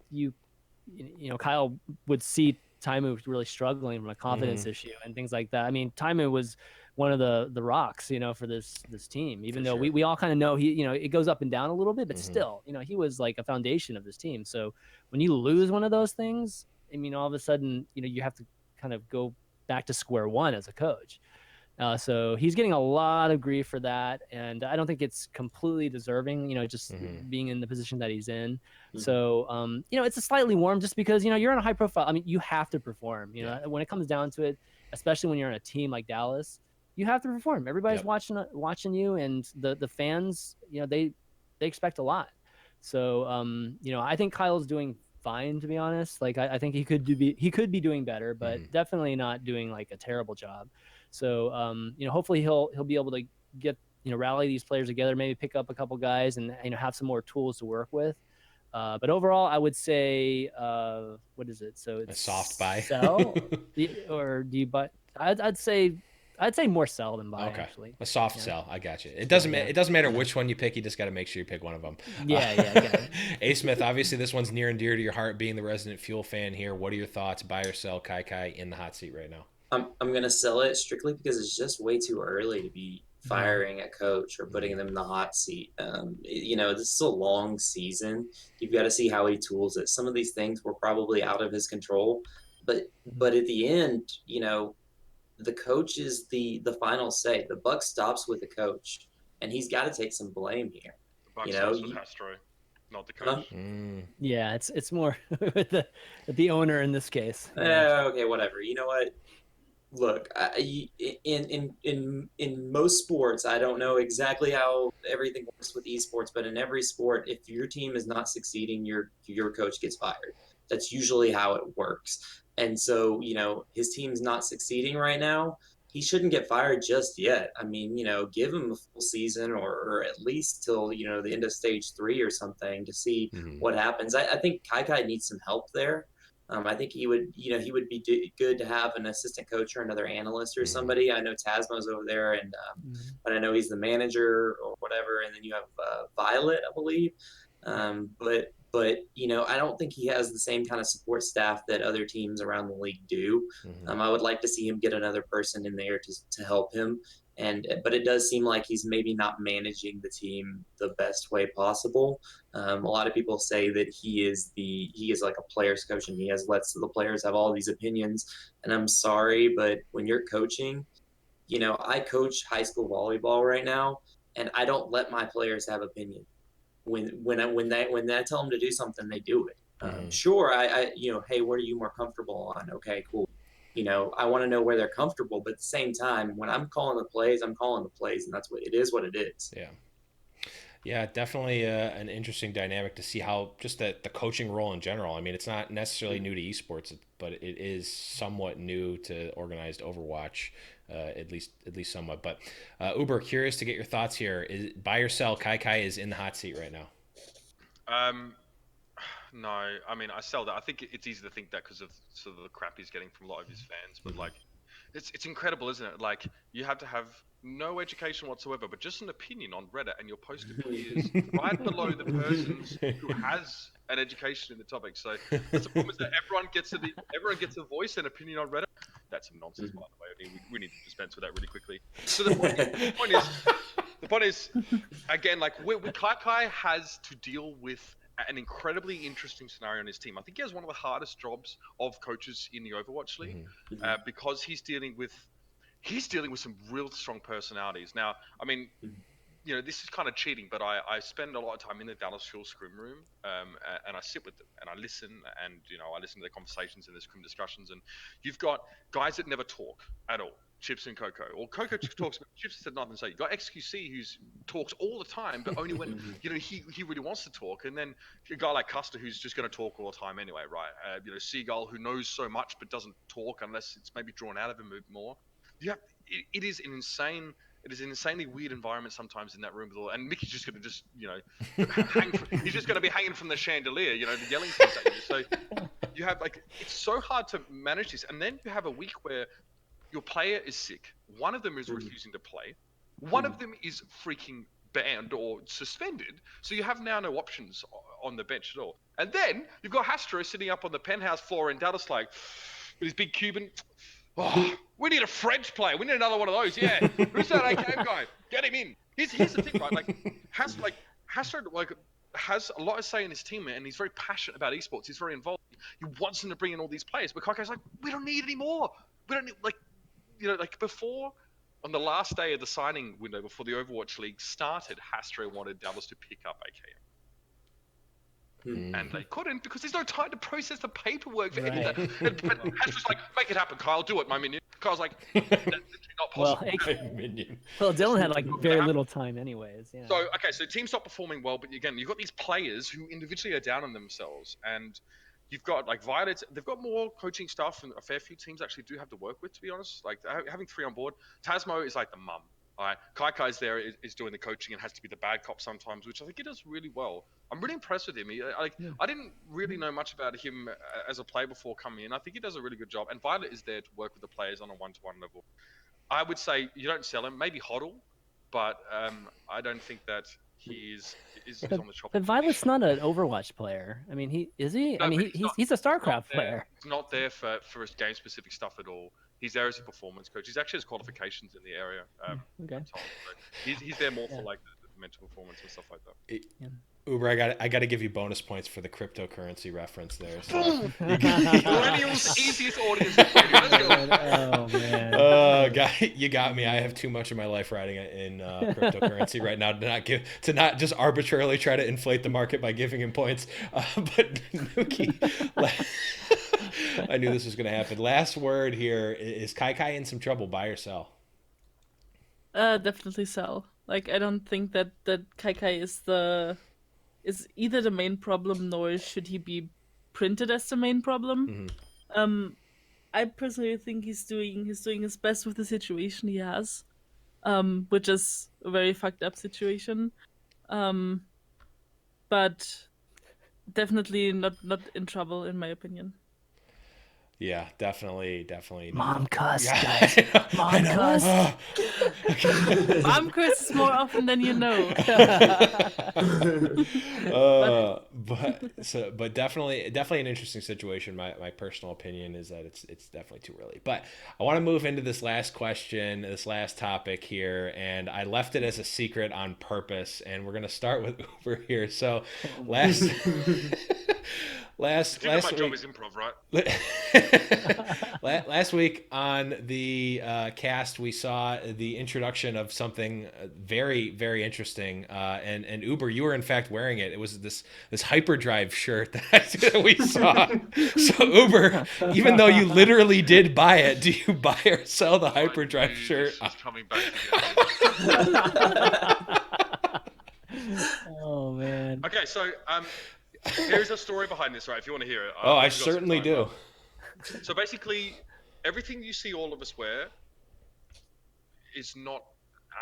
Kyle would see Taimu really struggling from a confidence issue and things like that. I mean, Taimu was one of the rocks, for this team, even though we all kind of know he, it goes up and down a little bit, but still, he was like a foundation of this team. So when you lose one of those things, I mean, all of a sudden, you have to kind of go back to square one as a coach. So he's getting a lot of grief for that, and I don't think it's completely deserving, just being in the position that he's in. So, it's a slightly warm just because, you're on a high profile. I mean, you have to perform, when it comes down to it, especially when you're on a team like Dallas, you have to perform. Everybody's watching you, and the fans, they expect a lot. So, I think Kyle's doing fine, to be honest. Like, I think he could be doing better, but definitely not doing like a terrible job. So, hopefully he'll be able to get, rally these players together, maybe pick up a couple guys and, have some more tools to work with. But overall, I would say, what is it? So it's a soft buy. Sell, or do you buy? I'd say more sell than buy. Okay. Actually, a soft sell. I got you. It doesn't matter which one you pick. You just got to make sure you pick one of them. Yeah. Asmith, obviously this one's near and dear to your heart, being the resident FOWL fan here. What are your thoughts? Buy or sell Kai in the hot seat right now? I'm gonna sell it strictly because it's just way too early to be firing a coach or putting them in the hot seat. This is a long season. You've got to see how he tools it. Some of these things were probably out of his control, but at the end, the coach is the final say. The buck stops with the coach, and he's got to take some blame here. The buck stops with Astro, not the coach. Yeah, it's more with the owner in this case. Okay, whatever. You know what? Look, in most sports, I don't know exactly how everything works with esports, but in every sport, if your team is not succeeding, your coach gets fired. That's usually how it works. And so, his team's not succeeding right now. He shouldn't get fired just yet. I mean, give him a full season or at least till, the end of stage 3 or something to see what happens. I think Kai needs some help there. I think he would be good to have an assistant coach or another analyst or somebody. I know Tasmo's over there, and but I know he's the manager or whatever. And then you have Violet, I believe. But I don't think he has the same kind of support staff that other teams around the league do. I would like to see him get another person in there to help him. But it does seem like he's maybe not managing the team the best way possible. A lot of people say that he is like a player's coach, and he lets the players have all these opinions. And I'm sorry, but when you're coaching, I coach high school volleyball right now, and I don't let my players have opinion. When I tell them to do something, they do it. Sure, hey, what are you more comfortable on? Okay, cool. I want to know where they're comfortable, but at the same time, when I'm calling the plays, I'm calling the plays, and that's what it is. What it is. Yeah, definitely an interesting dynamic to see how just the coaching role in general. I mean, it's not necessarily new to esports, but it is somewhat new to organized Overwatch, at least somewhat. But Uber, curious to get your thoughts here. Buy or sell? Kai is in the hot seat right now. No, I mean, I sell that. I think it's easy to think that because of sort of the crap he's getting from a lot of his fans. But like, it's incredible, isn't it? Like, you have to have no education whatsoever, but just an opinion on Reddit, and your post appears right below the person who has an education in the topic. So that's the problem, is that everyone gets a voice and opinion on Reddit. That's some nonsense, by the way. I mean, we need to dispense with that really quickly. So the point is, again, like, Kai has to deal with an incredibly interesting scenario on his team. I think he has one of the hardest jobs of coaches in the Overwatch League, because he's dealing with some real strong personalities. Now, I mean, this is kind of cheating, but I spend a lot of time in the Dallas FOWL scrim room, and I sit with them and I listen, and I listen to their conversations and their scrim discussions. And you've got guys that never talk at all. Chips and Coco, or Coco talks, but Chips said nothing. So you got XQC who talks all the time, but only when he really wants to talk. And then a guy like Custer who's just going to talk all the time anyway, right? Seagull who knows so much but doesn't talk unless it's maybe drawn out of him more. It is an insanely weird environment sometimes in that room with all. And Mickey's just going to he's just going to be hanging from the chandelier, the yelling things at you. So you have it's so hard to manage this, and then you have a week where your player is sick. One of them is refusing to play. One of them is freaking banned or suspended. So you have now no options on the bench at all. And then you've got Hastro sitting up on the penthouse floor in Dallas, with his big Cuban. Oh, we need a French player. We need another one of those. Yeah. Who's that AKM guy? Get him in. Here's the thing, right? Hastro has a lot of say in his team, and he's very passionate about esports. He's very involved. You want them to bring in all these players, but Kaikai's like, we don't need any more. We don't need, like before, on the last day of the signing window, before the Overwatch League started, Hastra wanted Dallas to pick up AKM. And they couldn't because there's no time to process the paperwork for any of that. But Hastra's like, make it happen, Kyle, do it, my minion. Kyle's like, that's literally not possible. Well, Dylan had like very little time anyways. Yeah. So, okay, so teams not performing well, but again, you've got these players who individually are down on themselves, and you've got like Violet, they've got more coaching staff, and a fair few teams actually do have to work with, to be honest. Like having 3 on board. Tasmo is like the mum. All right, Kaikai's there is doing the coaching and has to be the bad cop sometimes, which I think he does really well. I'm really impressed with him. I didn't really know much about him as a player before coming in. I think he does a really good job. And Violet is there to work with the players on a 1-to-1 level. I would say you don't sell him, maybe Hoddle, but I don't think that he is on the chopping. But Violet's not an Overwatch player. I mean, is he? No, I mean, he's a StarCraft player. He's not there for his game-specific stuff at all. He's there as a performance coach. He's actually has qualifications in the area. Okay. So he's there more for like the mental performance and stuff like that. Uber, I got to give you bonus points for the cryptocurrency reference there. So. Millennials' easiest audience. Let's go. Oh man. You got me. I have too much of my life riding in cryptocurrency right now to not just arbitrarily try to inflate the market by giving him points. But Noukky, I knew this was going to happen. Last word here: is Kai in some trouble? Buy or sell? Definitely sell. Like, I don't think that Kai is either the main problem, nor should he be printed as the main problem. I personally think he's doing his best with the situation he has, which is a very fucked up situation. But definitely not in trouble, in my opinion. Yeah, definitely. Mom cuss, guys. Mom cuss. Mom curses more often than you know. But definitely an interesting situation. My personal opinion is that it's definitely too early. But I want to move into this last question, this last topic here, and I left it as a secret on purpose. And we're gonna start with Uber here. So last my week, job is improv, right? Last week on the cast, we saw the introduction of something very, very interesting. And Uber, you were in fact wearing it. It was this hyperdrive shirt that we saw. So Uber, even though you literally did buy it, do you buy or sell the hyperdrive shirt? This is coming back Oh man. Okay, so here's a story behind this, right? If you want to hear it. I certainly do. So basically, everything you see all of us wear is not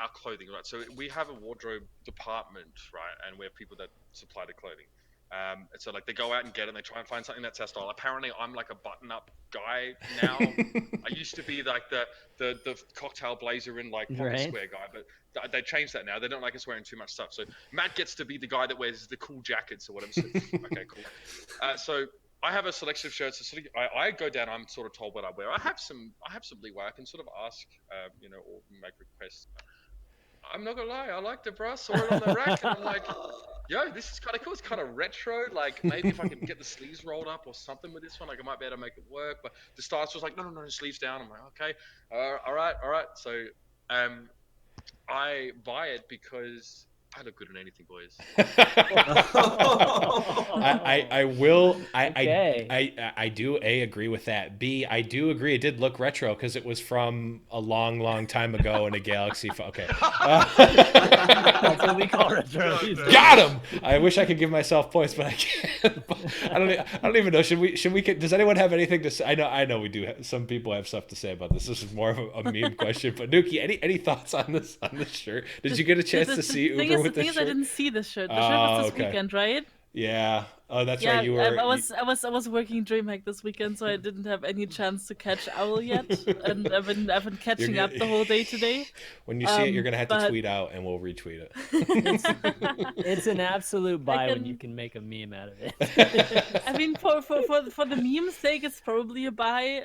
our clothing, right? So we have a wardrobe department, right? And we have people that supply the clothing. And so like they go out and get it and they try and find something that's our style. Apparently I'm like a button-up guy now. I used to be like the cocktail blazer and like pocket square guy, but they changed that now. They don't like us wearing too much stuff. So Matt gets to be the guy that wears the cool jackets or whatever. So, okay, cool. So I have a selection of shirts. So sort of, I go down. I'm sort of told what I wear. I have some leeway. I can sort of ask, or make requests. I'm not gonna lie, I liked it, bro. I saw it on the rack, and I'm like, yo, this is kind of cool. It's kind of retro. Like, maybe if I can get the sleeves rolled up or something with this one, like, I might be able to make it work. But the stylist was like, no, sleeves down. I'm like, okay, all right. So, I buy it because I look good in anything, boys. I will. I do agree with that. B, I do agree. It did look retro because it was from a long time ago in a galaxy. Okay, That's what we call retro. Got him. I wish I could give myself points, but I can't. I don't even know. Should we? Does anyone have anything to say? I know we do. Some people have stuff to say about this. This is more of a meme question. But Noukky, any thoughts on this shirt? Did you get a chance to see Uber with this shirt? I didn't see the shirt. The shirt was this weekend, right? Yeah. Oh, that's right. You were. I was working DreamHack this weekend, so I didn't have any chance to catch FOWL yet, and I've been catching up the whole day today. When you see it, you're gonna have to tweet out, and we'll retweet it. It's an absolute buy when you can make a meme out of it. I mean, for the meme's sake, it's probably a buy.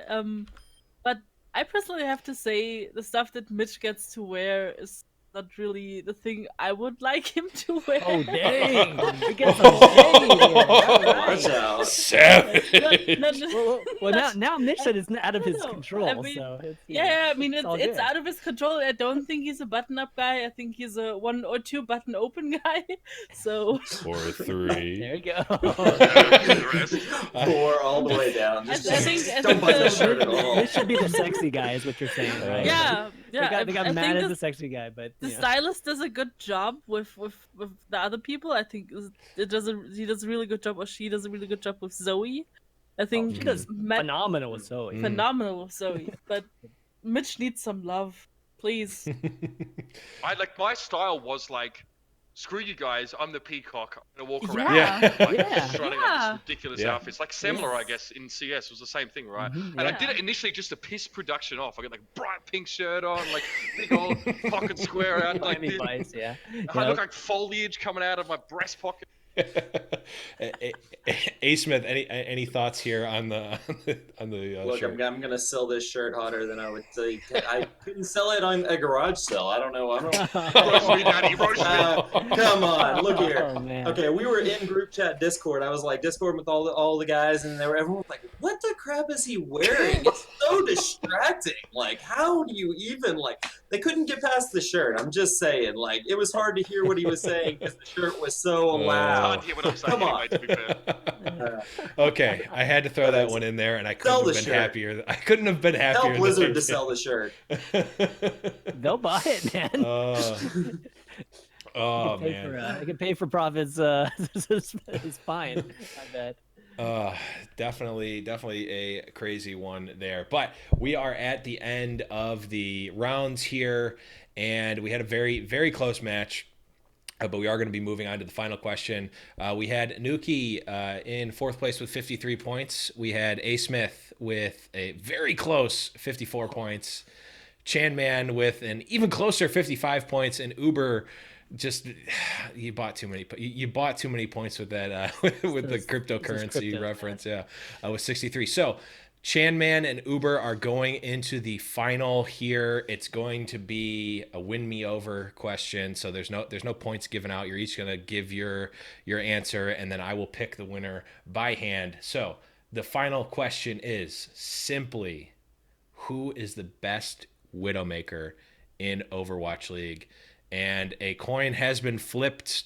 But I personally have to say the stuff that Mitch gets to wear is not really the thing I would like him to wear. Oh dang! We get some shade here. All Watch right. out. Savage. Well, now Mitch said it's out of his No, control, I mean, so it's, yeah, I mean it's all it's good. out of his control. I don't think he's a button-up guy. I think he's a 1 or 2 button open guy. So Or 3. There you go. The rest. 4 all the way down. Just I think don't button the the- shirt at all. This should be the sexy guy, is what you're saying, right? yeah, They got I mad think as the sexy guy, but the you know. stylist does a good job with the other people. I think he does a really good job, or she does a really good job with Zoe. I think She does Matt phenomenal with Zoe. phenomenal with Zoe, but Mitch needs some love, please. My style was like, screw you guys, I'm the peacock. I'm gonna walk Yeah. around Yeah. like Yeah. strutting Yeah. like this ridiculous Yeah. outfits. Like Semler, I Yes. guess, in CS was the same thing, right? Mhm, And I yeah. did it initially just to piss production off. I got like bright pink shirt on, like big old fucking square out like Miami this. Vice, yeah. I look like foliage coming out of my breast pocket. Asmith, any thoughts here on the Look, shirt? I'm gonna sell this shirt hotter than I would say. I couldn't sell it on a garage sale. I don't know. Roast me, daddy, roast me. Come on, look here. Oh, man. Okay, we were in group chat Discord. I was like Discord with all the guys, and everyone was like, "What the crap is he wearing? It's so distracting. Like, how do you even like?" They couldn't get past the shirt. I'm just saying, like, it was hard to hear what he was saying because the shirt was so It's loud. hard to hear what I'm saying Come on. anyway, to be fair. Okay, I had to throw that one in there, and I Sell couldn't have the been shirt. happier. I couldn't have been happier. Tell that Blizzard they to sell the shirt. did. They'll buy it, man. Oh Pay man. for, I can pay for profits. It's fine. I bet. Definitely a crazy one there. But we are at the end of the rounds here, and we had a very, very close match. But we are going to be moving on to the final question. We had Noukky in 4th place with 53 points. We had Asmith with a very close 54 points. ChanmanV with an even closer 55 points, and Uber just you bought too many points with that with the cryptocurrency crypto, reference, with 63. So ChanmanV and Uber are going into the final here. It's going to be a win me over question. So there's no points given out. You're each going to give your answer, and then I will pick the winner by hand. So the final question is simply, who is the best Widowmaker in Overwatch League? And a coin has been flipped.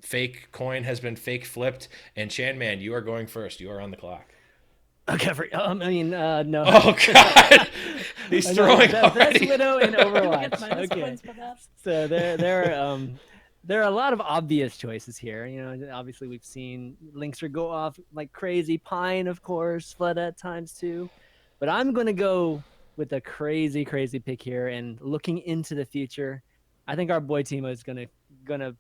Fake coin has been fake flipped. And ChanmanV, you are going first. You are on the clock. Okay, no. Oh God, he's I know, throwing the best already. widow in Can we Overwatch. get minus Okay, points for that? so there are a lot of obvious choices here. You know, obviously we've seen Linkster go off like crazy. Pine, of course, Flood at times too. But I'm gonna go with a crazy pick here, and looking into the future, I think our boy Timo is gonna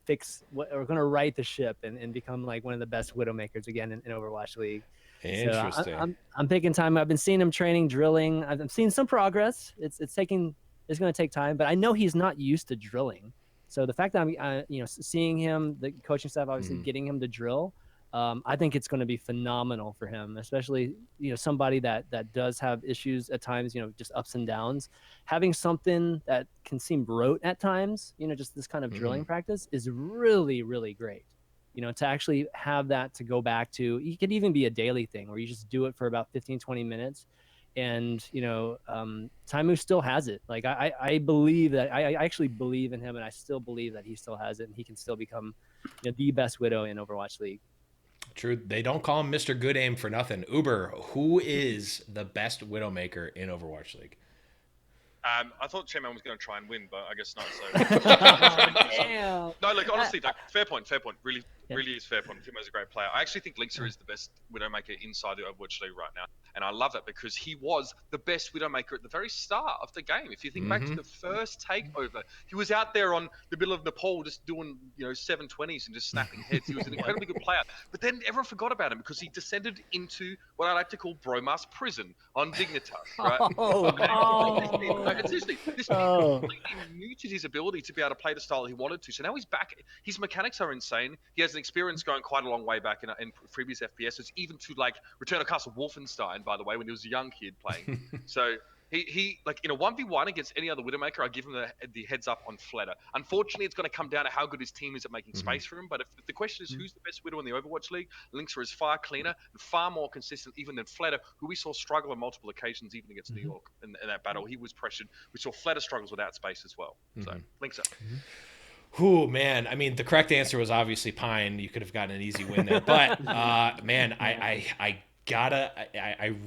fix what, or gonna right the ship and become like one of the best Widowmakers again in Overwatch League. Interesting. So I'm taking time. I've been seeing him training, drilling. I've seen some progress. It's going to take time, but I know he's not used to drilling. So the fact that I'm seeing him, the coaching staff obviously getting him to drill, I think it's going to be phenomenal for him, especially somebody that does have issues at times, just ups and downs. Having something that can seem rote at times, just this kind of drilling practice is really, really great. To actually have that to go back to, it could even be a daily thing where you just do it for about 15-20 minutes. And, Taimu still has it. Like, I believe that, I actually believe in him, and I still believe that he still has it, and he can still become the best Widow in Overwatch League. True. They don't call him Mr. Good Aim for nothing. Uber, who is the best Widowmaker in Overwatch League? I thought ChanmanV was going to try and win, but I guess not. So. No, look, honestly, fair point. Really is fair point. Timo's a great player. I actually think Linkster is the best Widowmaker inside the Overwatch League right now, and I love that because he was the best Widowmaker at the very start of the game. If you think back to the first takeover, he was out there on the middle of Nepal just doing 720s and just snapping heads. He was an incredibly good player, but then everyone forgot about him because he descended into what I like to call Bromas prison on Dignitas, right? Seriously, this completely muted his ability to be able to play the style he wanted to. So now he's back. His mechanics are insane. He has an experience going quite a long way back in previous FPSs, even to like Return of Castle Wolfenstein, by the way, when he was a young kid playing. So He like in a 1v1 against any other Widowmaker, I give him the heads up on Flatter. Unfortunately, it's going to come down to how good his team is at making space for him. But if the question is who's the best Widow in the Overwatch League, Linkser is far cleaner and far more consistent even than Flatter, who we saw struggle on multiple occasions even against New York in that battle. He was pressured. We saw Flatter struggles without space as well. So Linkser. Whew, man. I mean, the correct answer was obviously Pine. You could have gotten an easy win there, but man, I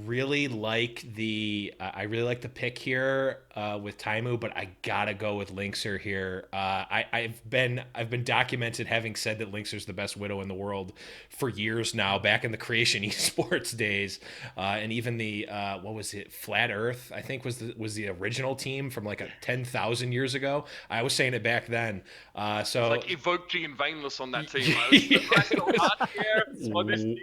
really like the pick here with Taimu, but I gotta go with Linkser here. I've been documented having said that Linkser's the best Widow in the world for years now, back in the Creation Esports days, and even the what was it, Flat Earth, I think was the original team from like 10,000 years ago. I was saying it back then. So like Evoke and Vainless on that team. On this team.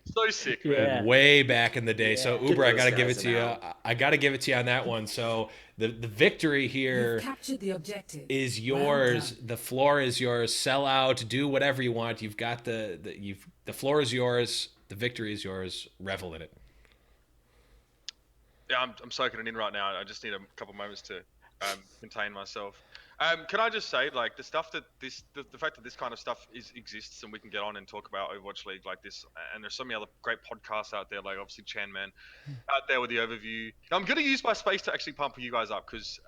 So sick, man. Yeah. Way back in the day. So Uber, I those gotta give it guys to you. out. I gotta give it to you on that one. So the victory here You've captured the objective. is Well yours. done. The floor is yours. Sell out. Do whatever you want. You've got the floor is yours. The victory is yours. Revel in it. Yeah, I'm soaking it in right now. I just need a couple moments to contain myself. Can I just say, like, the stuff that the fact that this kind of stuff exists and we can get on and talk about Overwatch League like this, and there's so many other great podcasts out there, like obviously Chanman out there with the overview. I'm going to use my space to actually pump you guys up because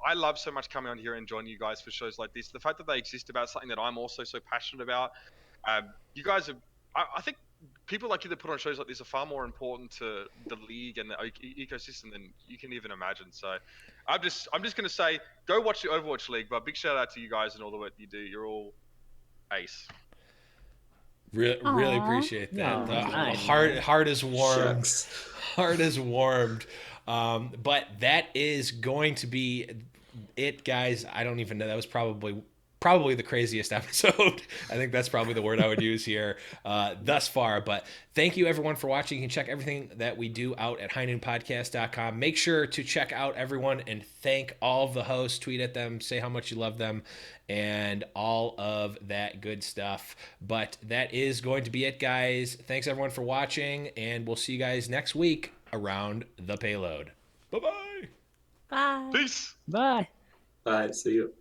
I love so much coming on here and joining you guys for shows like this. The fact that they exist about something that I'm also so passionate about. You guys are, I think people like you that put on shows like this are far more important to the league and the ecosystem than you can even imagine. So I'm just going to say, go watch the Overwatch League, but big shout out to you guys and all the work you do. You're all ace. Really Aw. appreciate that. No, nice. Heart is warmed. Shucks. Heart is warmed. But that is going to be it, guys. I don't even know. That was probably the craziest episode. I think that's probably the word I would use here thus far. But thank you, everyone, for watching. You can check everything that we do out at highnoonpodcast.com. Make sure to check out everyone and thank all of the hosts. Tweet at them, say how much you love them, and all of that good stuff. But that is going to be it, guys. Thanks, everyone, for watching, and we'll see you guys next week around the payload. Bye-bye. Bye. Peace. Bye. Bye. See you.